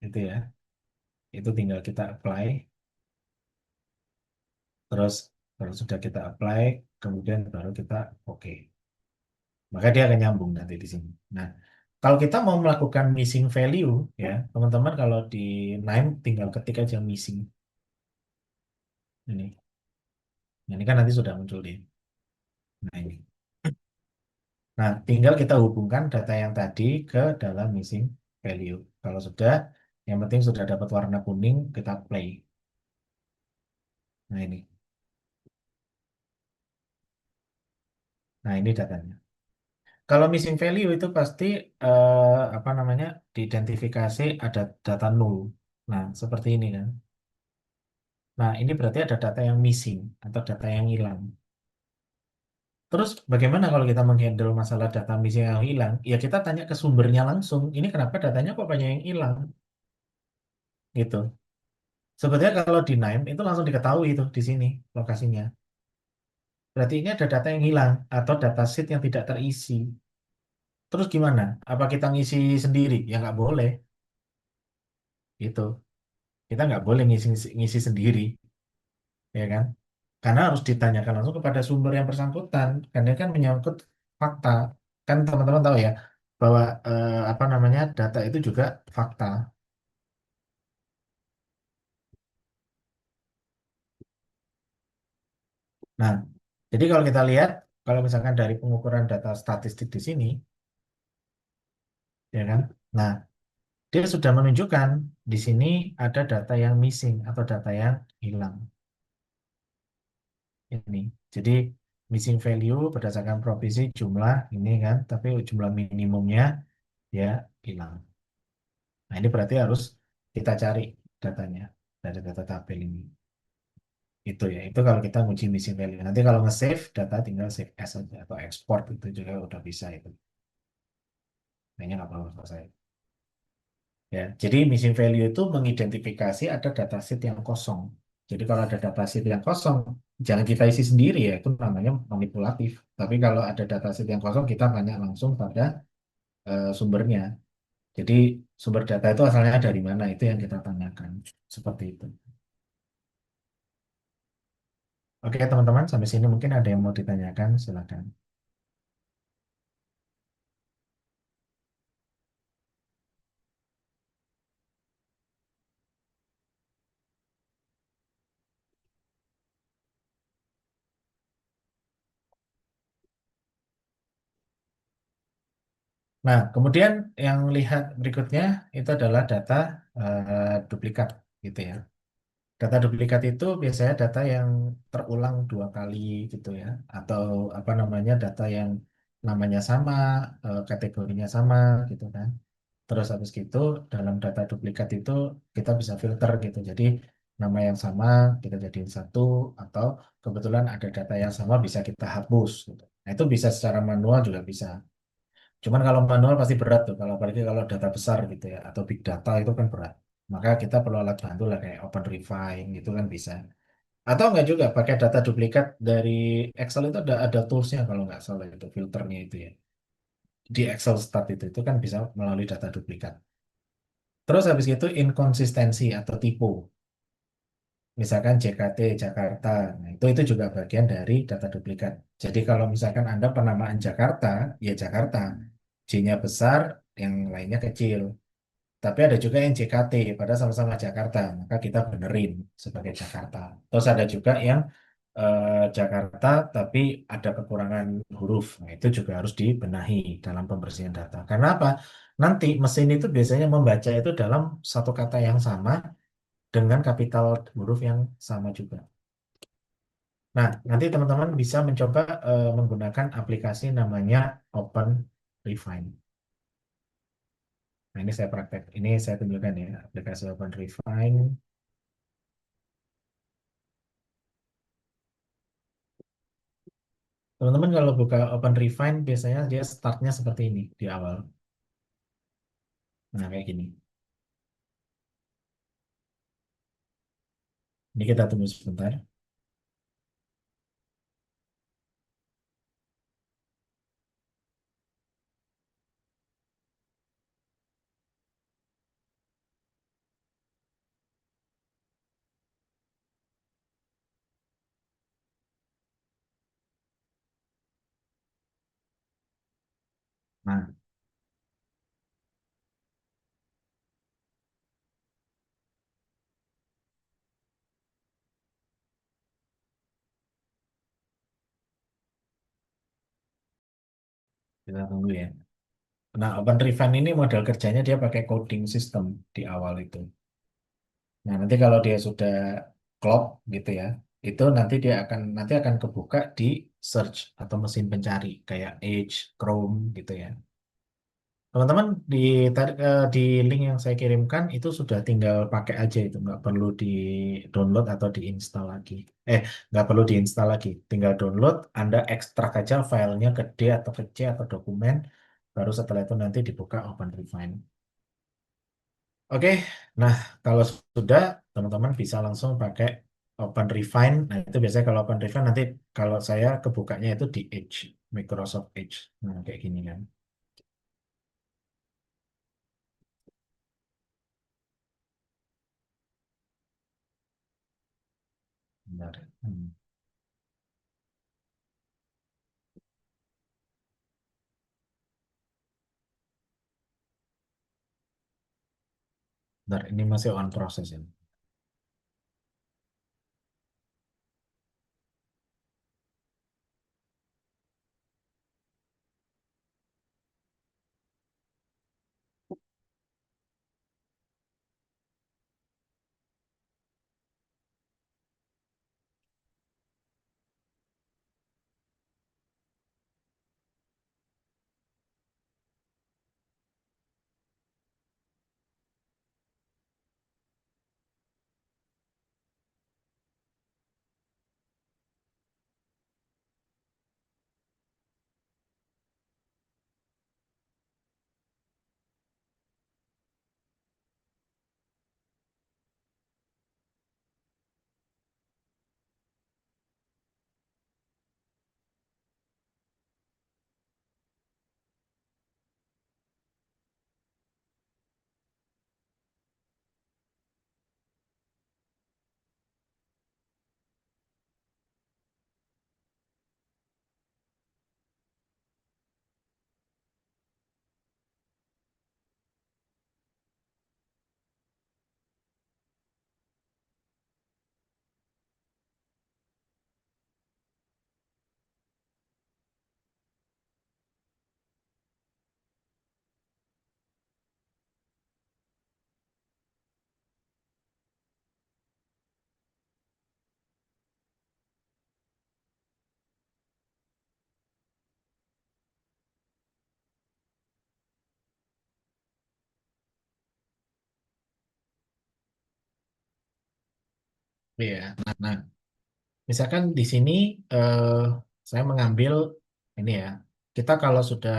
itu ya. Itu tinggal kita apply. Terus kalau sudah kita apply, kemudian baru kita oke. Maka dia akan nyambung nanti di sini. Nah, kalau kita mau melakukan missing value, ya teman-teman kalau di Nine tinggal ketik aja missing. Ini. Nah, ini kan nanti sudah muncul di. Nah, ini. Nah, tinggal kita hubungkan data yang tadi ke dalam missing value. Kalau sudah, yang penting sudah dapat warna kuning, kita play. Nah, ini. Nah, ini datanya. Kalau missing value itu pasti apa namanya diidentifikasi ada data nol. Nah, seperti ini kan. Nah, ini berarti ada data yang missing atau data yang hilang. Terus bagaimana kalau kita menghandle masalah data missing yang hilang? Ya kita tanya ke sumbernya langsung. Ini kenapa datanya kok banyak yang hilang? Gitu. Sebetulnya kalau di NIME itu langsung diketahui itu di sini lokasinya. Berarti ini ada data yang hilang atau data sheet yang tidak terisi. Terus gimana? Apa kita ngisi sendiri? Ya nggak boleh. Gitu. Kita nggak boleh ngisi, ngisi sendiri, ya kan? Karena harus ditanyakan langsung kepada sumber yang bersangkutan. Karena ini kan menyangkut fakta. Kan teman-teman tahu ya bahwa apa namanya data itu juga fakta. Nah, jadi kalau kita lihat, kalau misalkan dari pengukuran data statistik di sini, ya kan? Nah, dia sudah menunjukkan di sini ada data yang missing atau data yang hilang. Ini. Jadi missing value berdasarkan provinsi jumlah ini kan, tapi jumlah minimumnya ya hilang. Nah, ini berarti harus kita cari datanya dari data tabel ini. Itu ya, itu kalau kita nguji missing value. Nanti kalau nge-save data tinggal save as aja atau export itu juga udah bisa itu. Kayaknya nggak perlu selesai. Ya, jadi missing value itu mengidentifikasi ada dataset yang kosong. Jadi kalau ada dataset yang kosong, jangan kita isi sendiri ya, itu namanya manipulatif. Tapi kalau ada dataset yang kosong, kita tanya langsung pada sumbernya. Jadi sumber data itu asalnya dari mana, itu yang kita tanyakan. Seperti itu. Oke teman-teman, sampai sini mungkin ada yang mau ditanyakan, silakan. Nah, kemudian yang lihat berikutnya itu adalah data duplikat gitu ya. Data duplikat itu biasanya data yang terulang dua kali gitu ya, atau apa namanya data yang namanya sama, kategorinya sama gitu kan. Terus habis gitu dalam data duplikat itu kita bisa filter gitu. Jadi nama yang sama kita jadiin satu atau kebetulan ada data yang sama bisa kita hapus gitu. Nah, itu bisa secara manual juga bisa. Cuman kalau manual pasti berat tuh, kalau apalagi kalau data besar gitu ya, atau big data itu kan berat. Maka kita perlu alat bantu lah kayak Open Refine gitu kan bisa. Atau enggak juga pakai data duplikat dari Excel itu ada toolsnya kalau nggak salah itu filternya itu ya. Di Excel Stat itu kan bisa melalui data duplikat. Terus habis itu inkonsistensi atau typo. Misalkan JKT Jakarta, nah itu juga bagian dari data duplikat. Jadi kalau misalkan Anda penamaan Jakarta, ya Jakarta, J-nya besar, yang lainnya kecil. Tapi ada juga yang JKT, padahal sama-sama Jakarta, maka kita benerin sebagai Jakarta. Terus ada juga yang Jakarta, tapi ada kekurangan huruf. Nah, itu juga harus dibenahi dalam pembersihan data. Karena apa? Nanti mesin itu biasanya membaca itu dalam satu kata yang sama dengan kapital huruf yang sama juga. Nah, nanti teman-teman bisa mencoba menggunakan aplikasi namanya Open Refine. Nah, ini saya praktek. Ini saya tunjukkan ya, aplikasi Open Refine. Teman-teman kalau buka Open Refine biasanya dia startnya seperti ini di awal. Nah, kayak gini. Ini kita tunggu sebentar. Nah, kita tunggu ya. Nah, Open Refine ini model kerjanya dia pakai coding system di awal itu. Nah, nanti kalau dia sudah clock gitu ya, itu nanti akan kebuka di search atau mesin pencari kayak Edge, Chrome gitu ya. Teman-teman di link yang saya kirimkan itu sudah tinggal pakai aja itu, nggak perlu di download atau diinstal lagi. Nggak perlu diinstal lagi, tinggal download, Anda ekstrak aja filenya ke D atau ke C atau dokumen, baru setelah itu nanti dibuka OpenRefine. Oke, nah kalau sudah teman-teman bisa langsung pakai OpenRefine. Nah itu biasanya kalau OpenRefine nanti kalau saya kebukanya itu di Edge, Microsoft Edge. Nah kayak gini kan. Bentar. Bentar, ini masih on proses ya. Iya. Nah, misalkan di sini eh, saya mengambil ini ya. Kita kalau sudah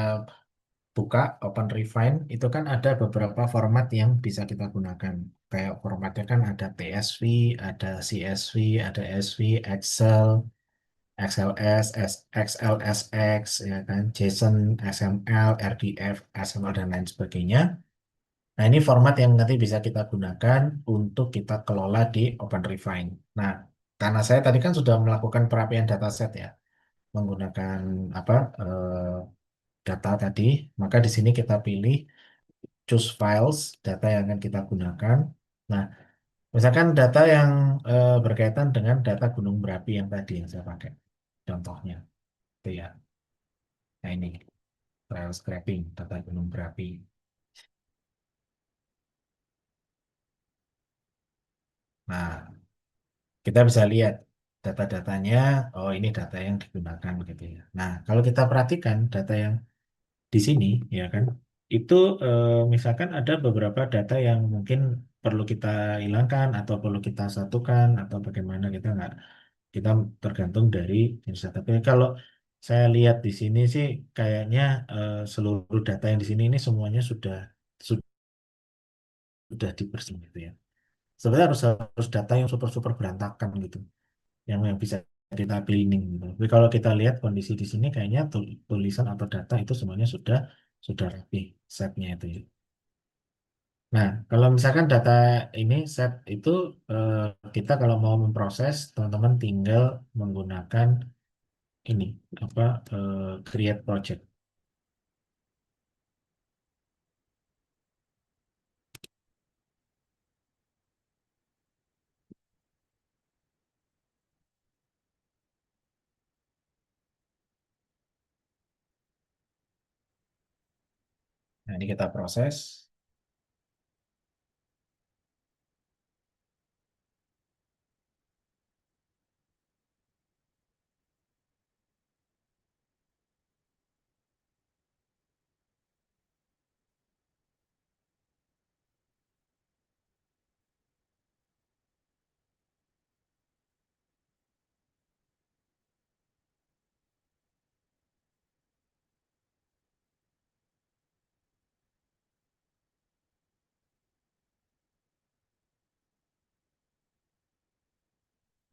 buka Open Refine itu kan ada beberapa format yang bisa kita gunakan. Kayak formatnya kan ada TSV, ada CSV, ada SV, Excel, XLS, XLSX, ya kan, JSON, XML, RDF, XML dan lain sebagainya. Nah, ini format yang nanti bisa kita gunakan untuk kita kelola di OpenRefine. Nah, karena saya tadi kan sudah melakukan perapian dataset ya, menggunakan apa data tadi, maka di sini kita pilih choose files, data yang akan kita gunakan. Nah, misalkan data yang berkaitan dengan data gunung berapi yang tadi yang saya pakai, contohnya, itu ya. Nah, ini file scraping data gunung berapi. Nah, kita bisa lihat data-datanya, oh ini data yang digunakan gitu ya. Nah, kalau kita perhatikan data yang di sini, ya kan, itu misalkan ada beberapa data yang mungkin perlu kita hilangkan atau perlu kita satukan atau bagaimana kita tergantung dari jenis data. Tapi kalau saya lihat di sini sih kayaknya seluruh data yang di sini ini semuanya sudah dibersihin gitu ya. Sebenarnya harus harus data yang super super berantakan gitu, yang bisa kita cleaning gitu. Tapi kalau kita lihat kondisi di sini kayaknya tulisan atau data itu semuanya sudah rapi setnya itu ya. Nah, kalau misalkan data ini set itu eh, kita kalau mau memproses teman-teman tinggal menggunakan ini apa create project. Nah, ini kita proses.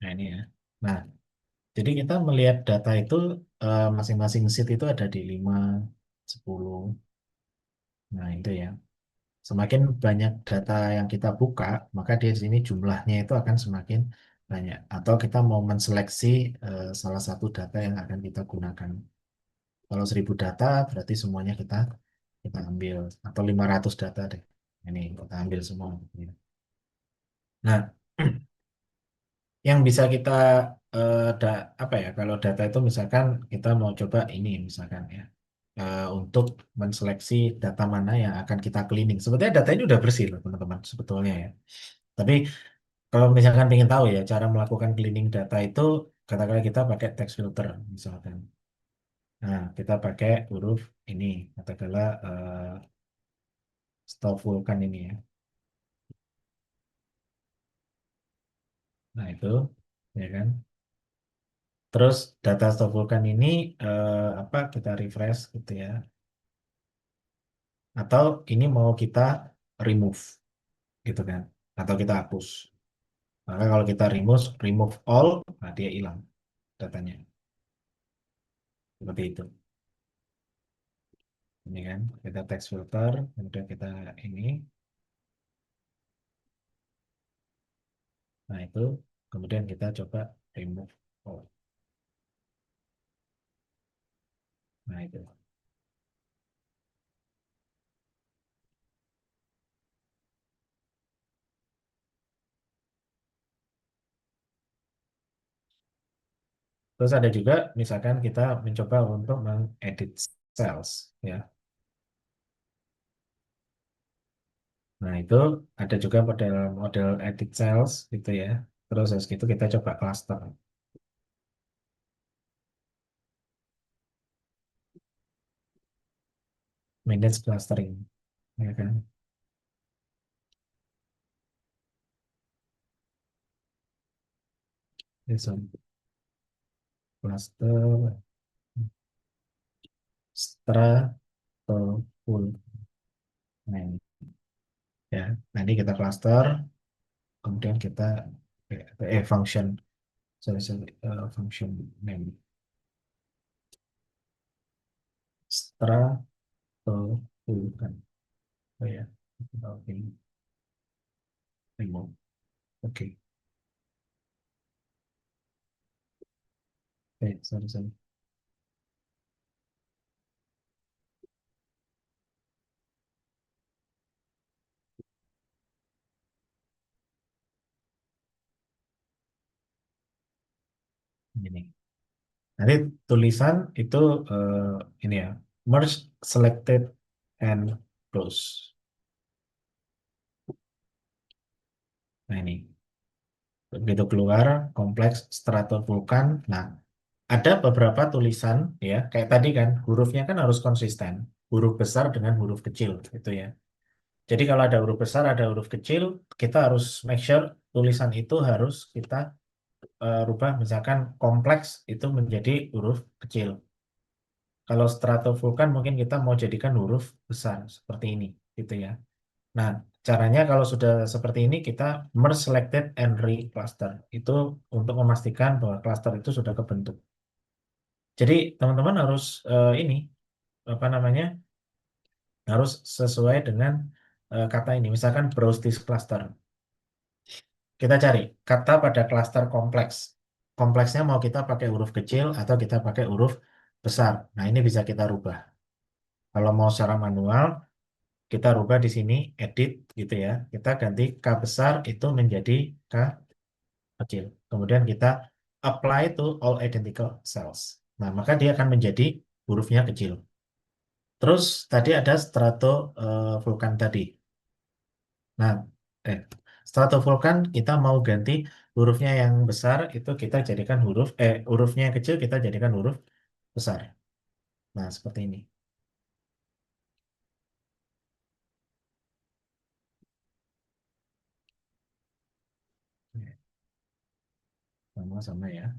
Nah, ini ya. Nah, jadi kita melihat data itu masing-masing sheet itu ada di 5, 10. Nah, itu ya. Semakin banyak data yang kita buka, maka di sini jumlahnya itu akan semakin banyak. Atau kita mau menseleksi salah satu data yang akan kita gunakan. Kalau 1000 data, berarti semuanya kita ambil. Atau 500 data deh. Ini kita ambil semua. Nah, yang bisa kita apa ya, kalau data itu misalkan kita mau coba ini misalkan ya, untuk menseleksi data mana yang akan kita cleaning. Sebetulnya data ini udah bersih loh teman-teman sebetulnya ya. Tapi kalau misalkan ingin tahu ya cara melakukan cleaning data itu, katakanlah kita pakai text filter misalkan. Nah, kita pakai huruf ini, katakanlah stop vulkan ini ya. Nah, itu ya kan. Terus data stop vulkan ini apa kita refresh gitu ya. Atau ini mau kita remove gitu kan. Atau kita hapus. Maka kalau kita remove all, nah dia hilang datanya. Seperti itu. Ini kan kita text filter, kemudian kita ini. Nah, itu kemudian kita coba remove all. Nah, itu. Terus ada juga misalkan kita mencoba untuk mengedit cells ya. Nah, itu ada juga model model edit cells gitu ya. Terus habis itu kita coba cluster, manage clustering ya kan. This one, cluster, Stratoful. Nah, ini ya. Nanti kita cluster, kemudian kita function, sorry, function name Stratoful kan. Oh ya, oke, remove. Oke, sorry. Ini. Nanti tulisan itu ini ya, merge selected and close. Nah, ini begitu keluar kompleks stratovulkan. Nah, ada beberapa tulisan ya, kayak tadi kan hurufnya kan harus konsisten, huruf besar dengan huruf kecil gitu ya. Jadi kalau ada huruf besar, ada huruf kecil, kita harus make sure tulisan itu harus kita rubah misalkan kompleks itu menjadi huruf kecil. Kalau stratofulkan mungkin kita mau jadikan huruf besar seperti ini gitu ya. Nah, caranya kalau sudah seperti ini kita merge selected and recluster. Itu untuk memastikan bahwa cluster itu sudah kebentuk. Jadi teman-teman harus ini apa namanya? Harus sesuai dengan kata ini. Misalkan browse this cluster. Kita cari kata pada cluster kompleks. Kompleksnya mau kita pakai huruf kecil atau kita pakai huruf besar. Nah, ini bisa kita rubah. Kalau mau secara manual, kita rubah di sini edit gitu ya. Kita ganti K besar itu menjadi K kecil. Kemudian kita apply to all identical cells. Nah, maka dia akan menjadi hurufnya kecil. Terus tadi ada stratovulkan tadi. Nah, eh, stratovulkan kita mau ganti hurufnya yang besar itu kita jadikan hurufnya yang kecil kita jadikan huruf besar. Nah, seperti ini. Sama-sama ya.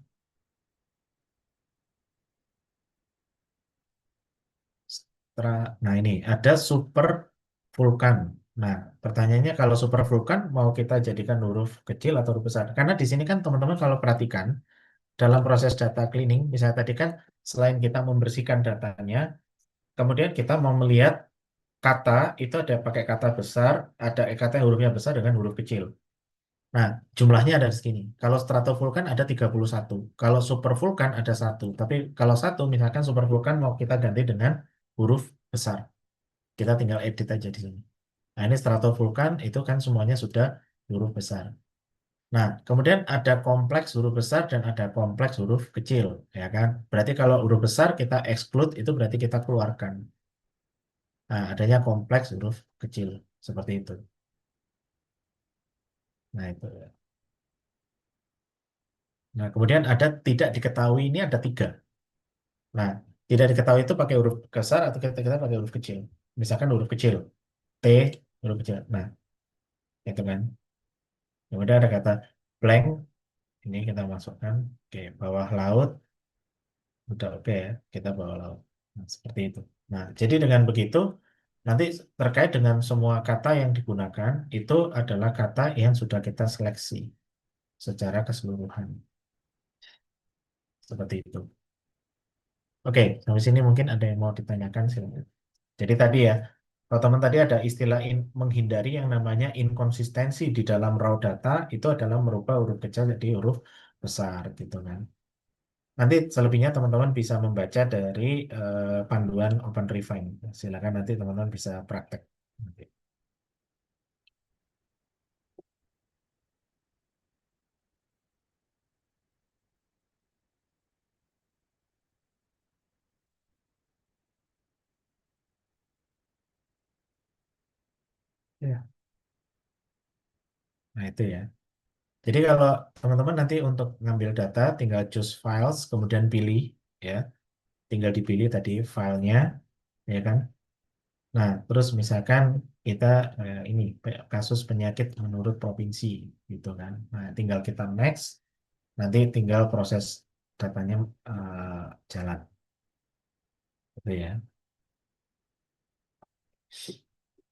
Nah, ini ada super vulkan. Nah, pertanyaannya kalau supervulkan mau kita jadikan huruf kecil atau huruf besar? Karena di sini kan teman-teman kalau perhatikan dalam proses data cleaning, misalnya tadi kan selain kita membersihkan datanya, kemudian kita mau melihat kata itu ada pakai kata besar, ada kata yang hurufnya besar dengan huruf kecil. Nah, jumlahnya ada di sini. Kalau stratovulkan ada 31. Kalau supervulkan ada satu. Tapi kalau satu, misalkan supervulkan mau kita ganti dengan huruf besar. Kita tinggal edit aja di sini. Nah, ini stratovulkan itu kan semuanya sudah huruf besar. Nah, kemudian ada kompleks huruf besar dan ada kompleks huruf kecil, ya kan? Berarti kalau huruf besar kita exclude, itu berarti kita keluarkan. Nah, adanya kompleks huruf kecil, seperti itu. Nah, itu. Nah, kemudian ada tidak diketahui, ini ada tiga. Nah, tidak diketahui itu pakai huruf besar atau kita pakai huruf kecil. Misalkan huruf kecil, T, huruf kecil. Nah, itu kan. Kemudian ada kata blank, ini kita masukkan. Oke, bawah laut, udah oke ya, kita bawah laut. Nah, seperti itu. Nah, jadi dengan begitu, nanti terkait dengan semua kata yang digunakan, itu adalah kata yang sudah kita seleksi secara keseluruhan. Seperti itu. Oke, sampai sini mungkin ada yang mau ditanyakan, silakan. Jadi tadi ya, kalau teman tadi ada istilah menghindari yang namanya inkonsistensi di dalam raw data, itu adalah merubah huruf kecil jadi huruf besar gitu kan. Nanti selebihnya teman-teman bisa membaca dari panduan Open Refine. Silakan nanti teman-teman bisa praktek. Nanti. Ya. Nah itu ya. Jadi kalau teman-teman nanti untuk ngambil data, tinggal choose files, kemudian pilih ya, tinggal dipilih tadi filenya, ya kan. Nah, terus misalkan kita ini kasus penyakit menurut provinsi gitu kan. Nah, tinggal kita next, nanti tinggal proses datanya jalan gitu ya.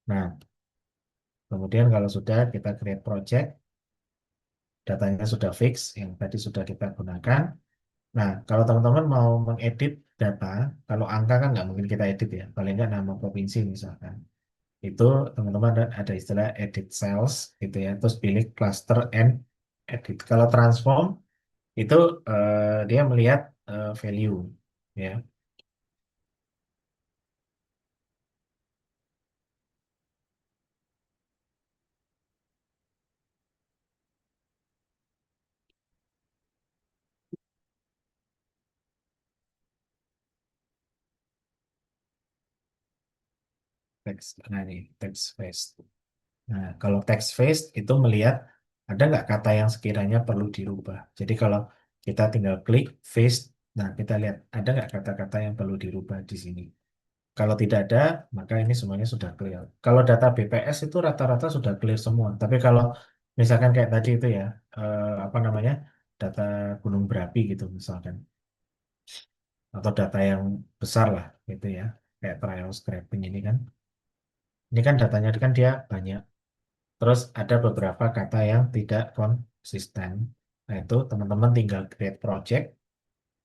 Nah, kemudian kalau sudah kita create project, datanya sudah fix yang tadi sudah kita gunakan. Nah, kalau teman-teman mau mengedit data, kalau angka kan nggak mungkin kita edit ya, paling nggak nama provinsi misalkan. Itu teman-teman ada istilah edit cells gitu ya, terus pilih cluster and edit. Kalau transform itu dia melihat value ya, text. Nah ini text based. Nah kalau text based itu melihat ada nggak kata yang sekiranya perlu dirubah. Jadi kalau kita tinggal klik paste, nah kita lihat ada nggak kata-kata yang perlu dirubah di sini. Kalau tidak ada, maka ini semuanya sudah clear. Kalau data BPS itu rata-rata sudah clear semua. Tapi kalau misalkan kayak tadi itu ya, apa namanya, data gunung berapi gitu misalkan, atau data yang besar lah gitu ya, kayak trial scraping ini kan. Ini kan datanya kan dia banyak. Terus ada beberapa kata yang tidak konsisten. Nah itu teman-teman tinggal create project,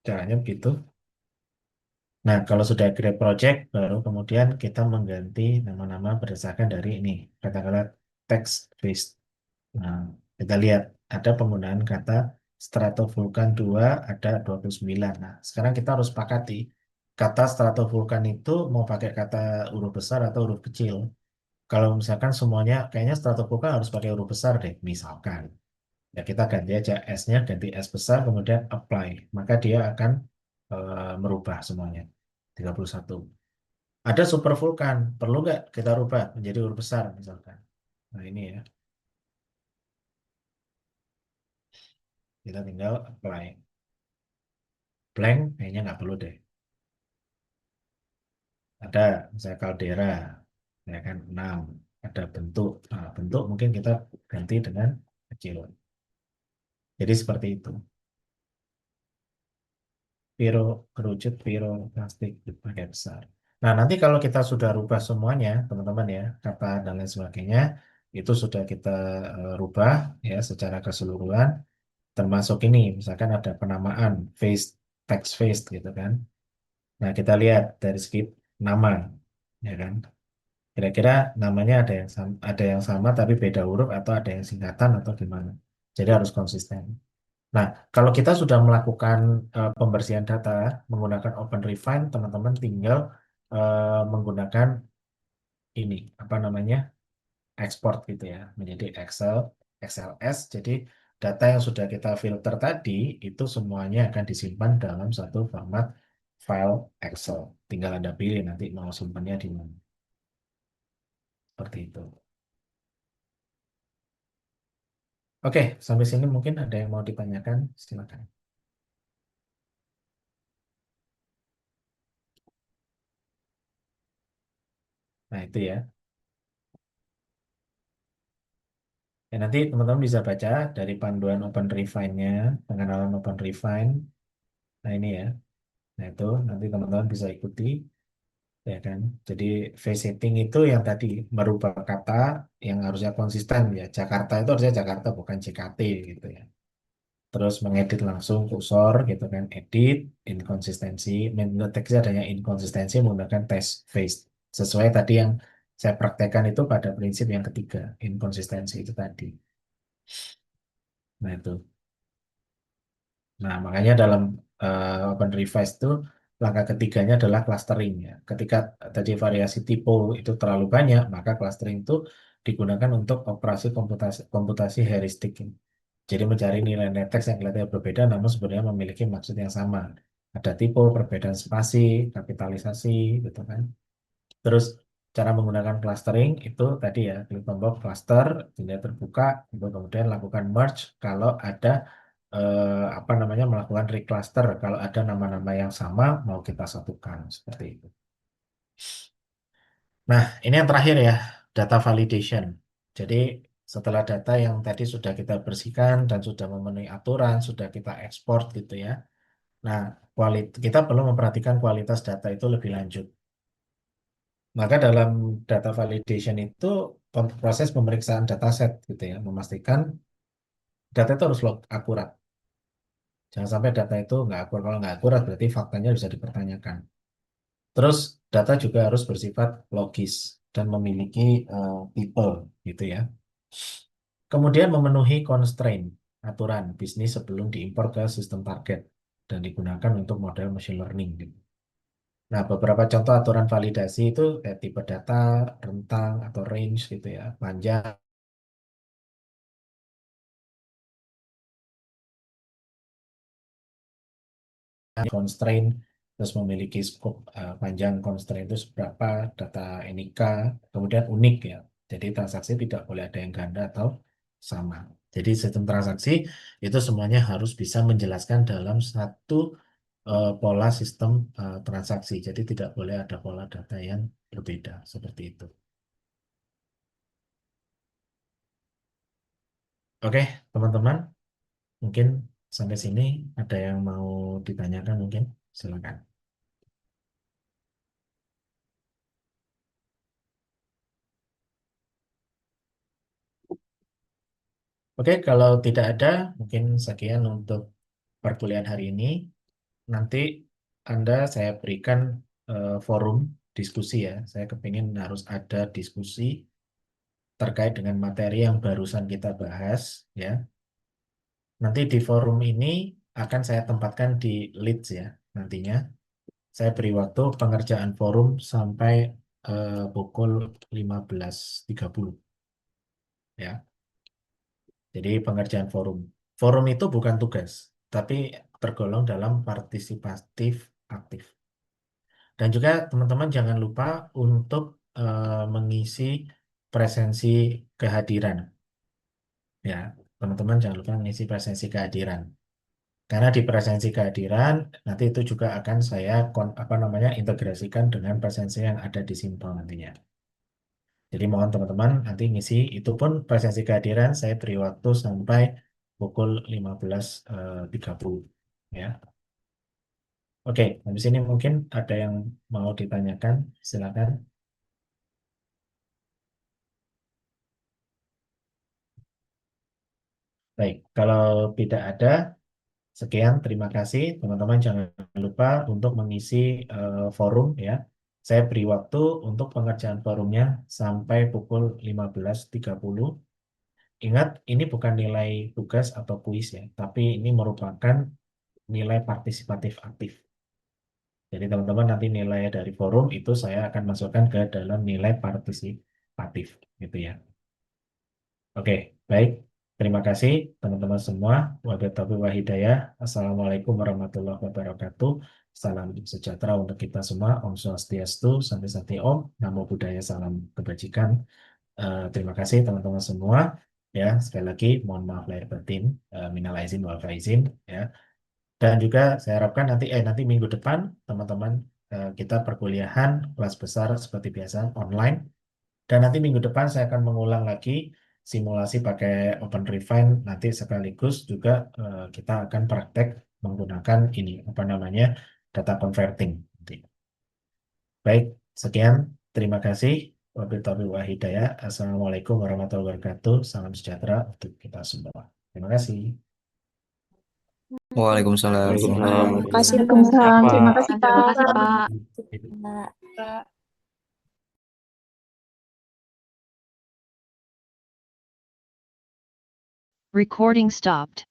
caranya begitu. Nah, kalau sudah create project, baru kemudian kita mengganti nama-nama berdasarkan dari ini, katakanlah text based. Nah, kita lihat ada penggunaan kata stratovulkan 2 ada 29. Nah, sekarang kita harus sepakati kata stratovulkan itu mau pakai kata huruf besar atau huruf kecil. Kalau misalkan semuanya kayaknya stratovulkan harus pakai huruf besar deh, misalkan. Ya kita ganti aja S-nya ganti S besar kemudian apply. Maka dia akan merubah semuanya. 31. Ada super vulkan, perlu nggak kita rubah menjadi huruf besar misalkan. Nah ini ya, kita tinggal apply. Blank kayaknya nggak perlu deh. Ada misalnya kaldera, ya kan 6. Ada bentuk. Nah, bentuk mungkin kita ganti dengan kecil. Jadi seperti itu. Piro kerucut, piro plastik pakai besar. Nah, nanti kalau kita sudah rubah semuanya, teman-teman ya, kata dan lain sebagainya, itu sudah kita rubah ya secara keseluruhan, termasuk ini, misalkan ada penamaan face, text face gitu kan. Nah, kita lihat dari segi nama, ya kan. Kira-kira namanya ada yang sama tapi beda huruf atau ada yang singkatan atau gimana. Jadi harus konsisten. Nah, kalau kita sudah melakukan pembersihan data menggunakan Open Refine, teman-teman tinggal menggunakan ini apa namanya export gitu ya menjadi Excel, XLS. Jadi data yang sudah kita filter tadi itu semuanya akan disimpan dalam satu format file Excel. Tinggal Anda pilih nanti mau simpannya di mana. Seperti itu. Oke, sampai sini mungkin ada yang mau ditanyakan, silakan. Nah, itu ya. Ya, nanti teman-teman bisa baca dari panduan Open Refine-nya, pengenalan Open Refine. Nah, ini ya. Nah, itu nanti teman-teman bisa ikuti, ya kan. Jadi, face setting itu yang tadi merubah kata yang harusnya konsisten ya. Jakarta itu harusnya Jakarta, bukan JKT gitu ya. Terus mengedit langsung kursor gitu kan, edit, inkonsistensi, mendeteksi adanya inkonsistensi menggunakan test face. Sesuai tadi yang saya praktekkan itu pada prinsip yang ketiga, inkonsistensi itu tadi. Nah, itu. Nah, makanya dalam Open Revise itu langkah ketiganya adalah clustering ya. Ketika tadi variasi tipe itu terlalu banyak, maka clustering itu digunakan untuk operasi komputasi, komputasi heuristik. Jadi mencari nilai teks yang kelihatannya berbeda namun sebenarnya memiliki maksud yang sama. Ada tipe, perbedaan spasi, kapitalisasi, gitu kan. Terus cara menggunakan clustering itu tadi ya, klik tombol cluster, jendela terbuka, untuk kemudian lakukan merge kalau ada apa namanya melakukan recluster kalau ada nama-nama yang sama mau kita satukan seperti itu. Nah, ini yang terakhir ya, data validation. Jadi setelah data yang tadi sudah kita bersihkan dan sudah memenuhi aturan, sudah kita ekspor gitu ya. Nah, kita perlu memperhatikan kualitas data itu lebih lanjut. Maka dalam data validation itu proses pemeriksaan dataset gitu ya, memastikan data itu harus akurat. Jangan sampai data itu nggak akurat. Kalau nggak akurat berarti faktanya bisa dipertanyakan. Terus data juga harus bersifat logis dan memiliki tipe gitu ya. Kemudian memenuhi constraint aturan bisnis sebelum diimpor ke sistem target dan digunakan untuk model machine learning gitu. Nah, beberapa contoh aturan validasi itu kayak tipe data, rentang atau range gitu ya, panjang, constraint, terus memiliki scope panjang constraint itu seberapa, data NIK, kemudian unik ya. Jadi transaksi tidak boleh ada yang ganda atau sama. Jadi sistem transaksi itu semuanya harus bisa menjelaskan dalam satu pola sistem transaksi. Jadi tidak boleh ada pola data yang berbeda seperti itu. Oke, teman-teman, mungkin sampai sini ada yang mau ditanyakan mungkin silakan. Oke, kalau tidak ada, mungkin sekian untuk perkuliahan hari ini. Nanti saya berikan forum diskusi ya. Saya kepingin harus ada diskusi terkait dengan materi yang barusan kita bahas ya. Nanti di forum ini akan saya tempatkan di leads ya nantinya. Saya beri waktu pengerjaan forum sampai pukul 15.30 ya. Jadi pengerjaan forum. Forum itu bukan tugas, tapi tergolong dalam partisipatif aktif. Dan juga teman-teman jangan lupa untuk mengisi presensi kehadiran. Ya, teman-teman jangan lupa mengisi presensi kehadiran. Karena di presensi kehadiran nanti itu juga akan saya apa namanya integrasikan dengan presensi yang ada di Simpel nantinya. Jadi mohon teman-teman nanti ngisi itu pun presensi kehadiran saya beri waktu sampai pukul 15.30 ya. Oke, habis ini mungkin ada yang mau ditanyakan, silakan. Baik, kalau tidak ada, sekian, terima kasih. Teman-teman jangan lupa untuk mengisi forum ya. Saya beri waktu untuk pengerjaan forumnya sampai pukul 15.30. Ingat, ini bukan nilai tugas atau kuis ya, tapi ini merupakan nilai partisipatif aktif. Jadi teman-teman nanti nilai dari forum itu saya akan masukkan ke dalam nilai partisipatif gitu ya. Oke, baik. Terima kasih teman-teman semua. Wabillahi taufiq wal hidayah. Assalamualaikum warahmatullahi wabarakatuh. Salam sejahtera untuk kita semua. Om Swastiastu, Santi Santi Om. Namo Buddhaya, salam kebajikan. Terima kasih teman-teman semua. Ya, sekali lagi mohon maaf lahir batin. Minal aizin wal faizin. Ya. Dan juga saya harapkan nanti minggu depan teman-teman kita perkuliahan kelas besar seperti biasa online. Dan nanti minggu depan saya akan mengulang lagi simulasi pakai OpenRefine. Nanti sekaligus juga kita akan praktek menggunakan ini apa namanya data converting. Nanti. Baik, sekian. Terima kasih. Wabillahi taufiq wal hidayah. Assalamualaikum warahmatullahi wabarakatuh. Salam sejahtera untuk kita semua. Terima kasih. Waalaikumsalam. Waalaikumsalam. Terima kasih, Waalaikumsalam. Pak. Terima kasih, Terima kasih, Pak. Pak. Recording stopped.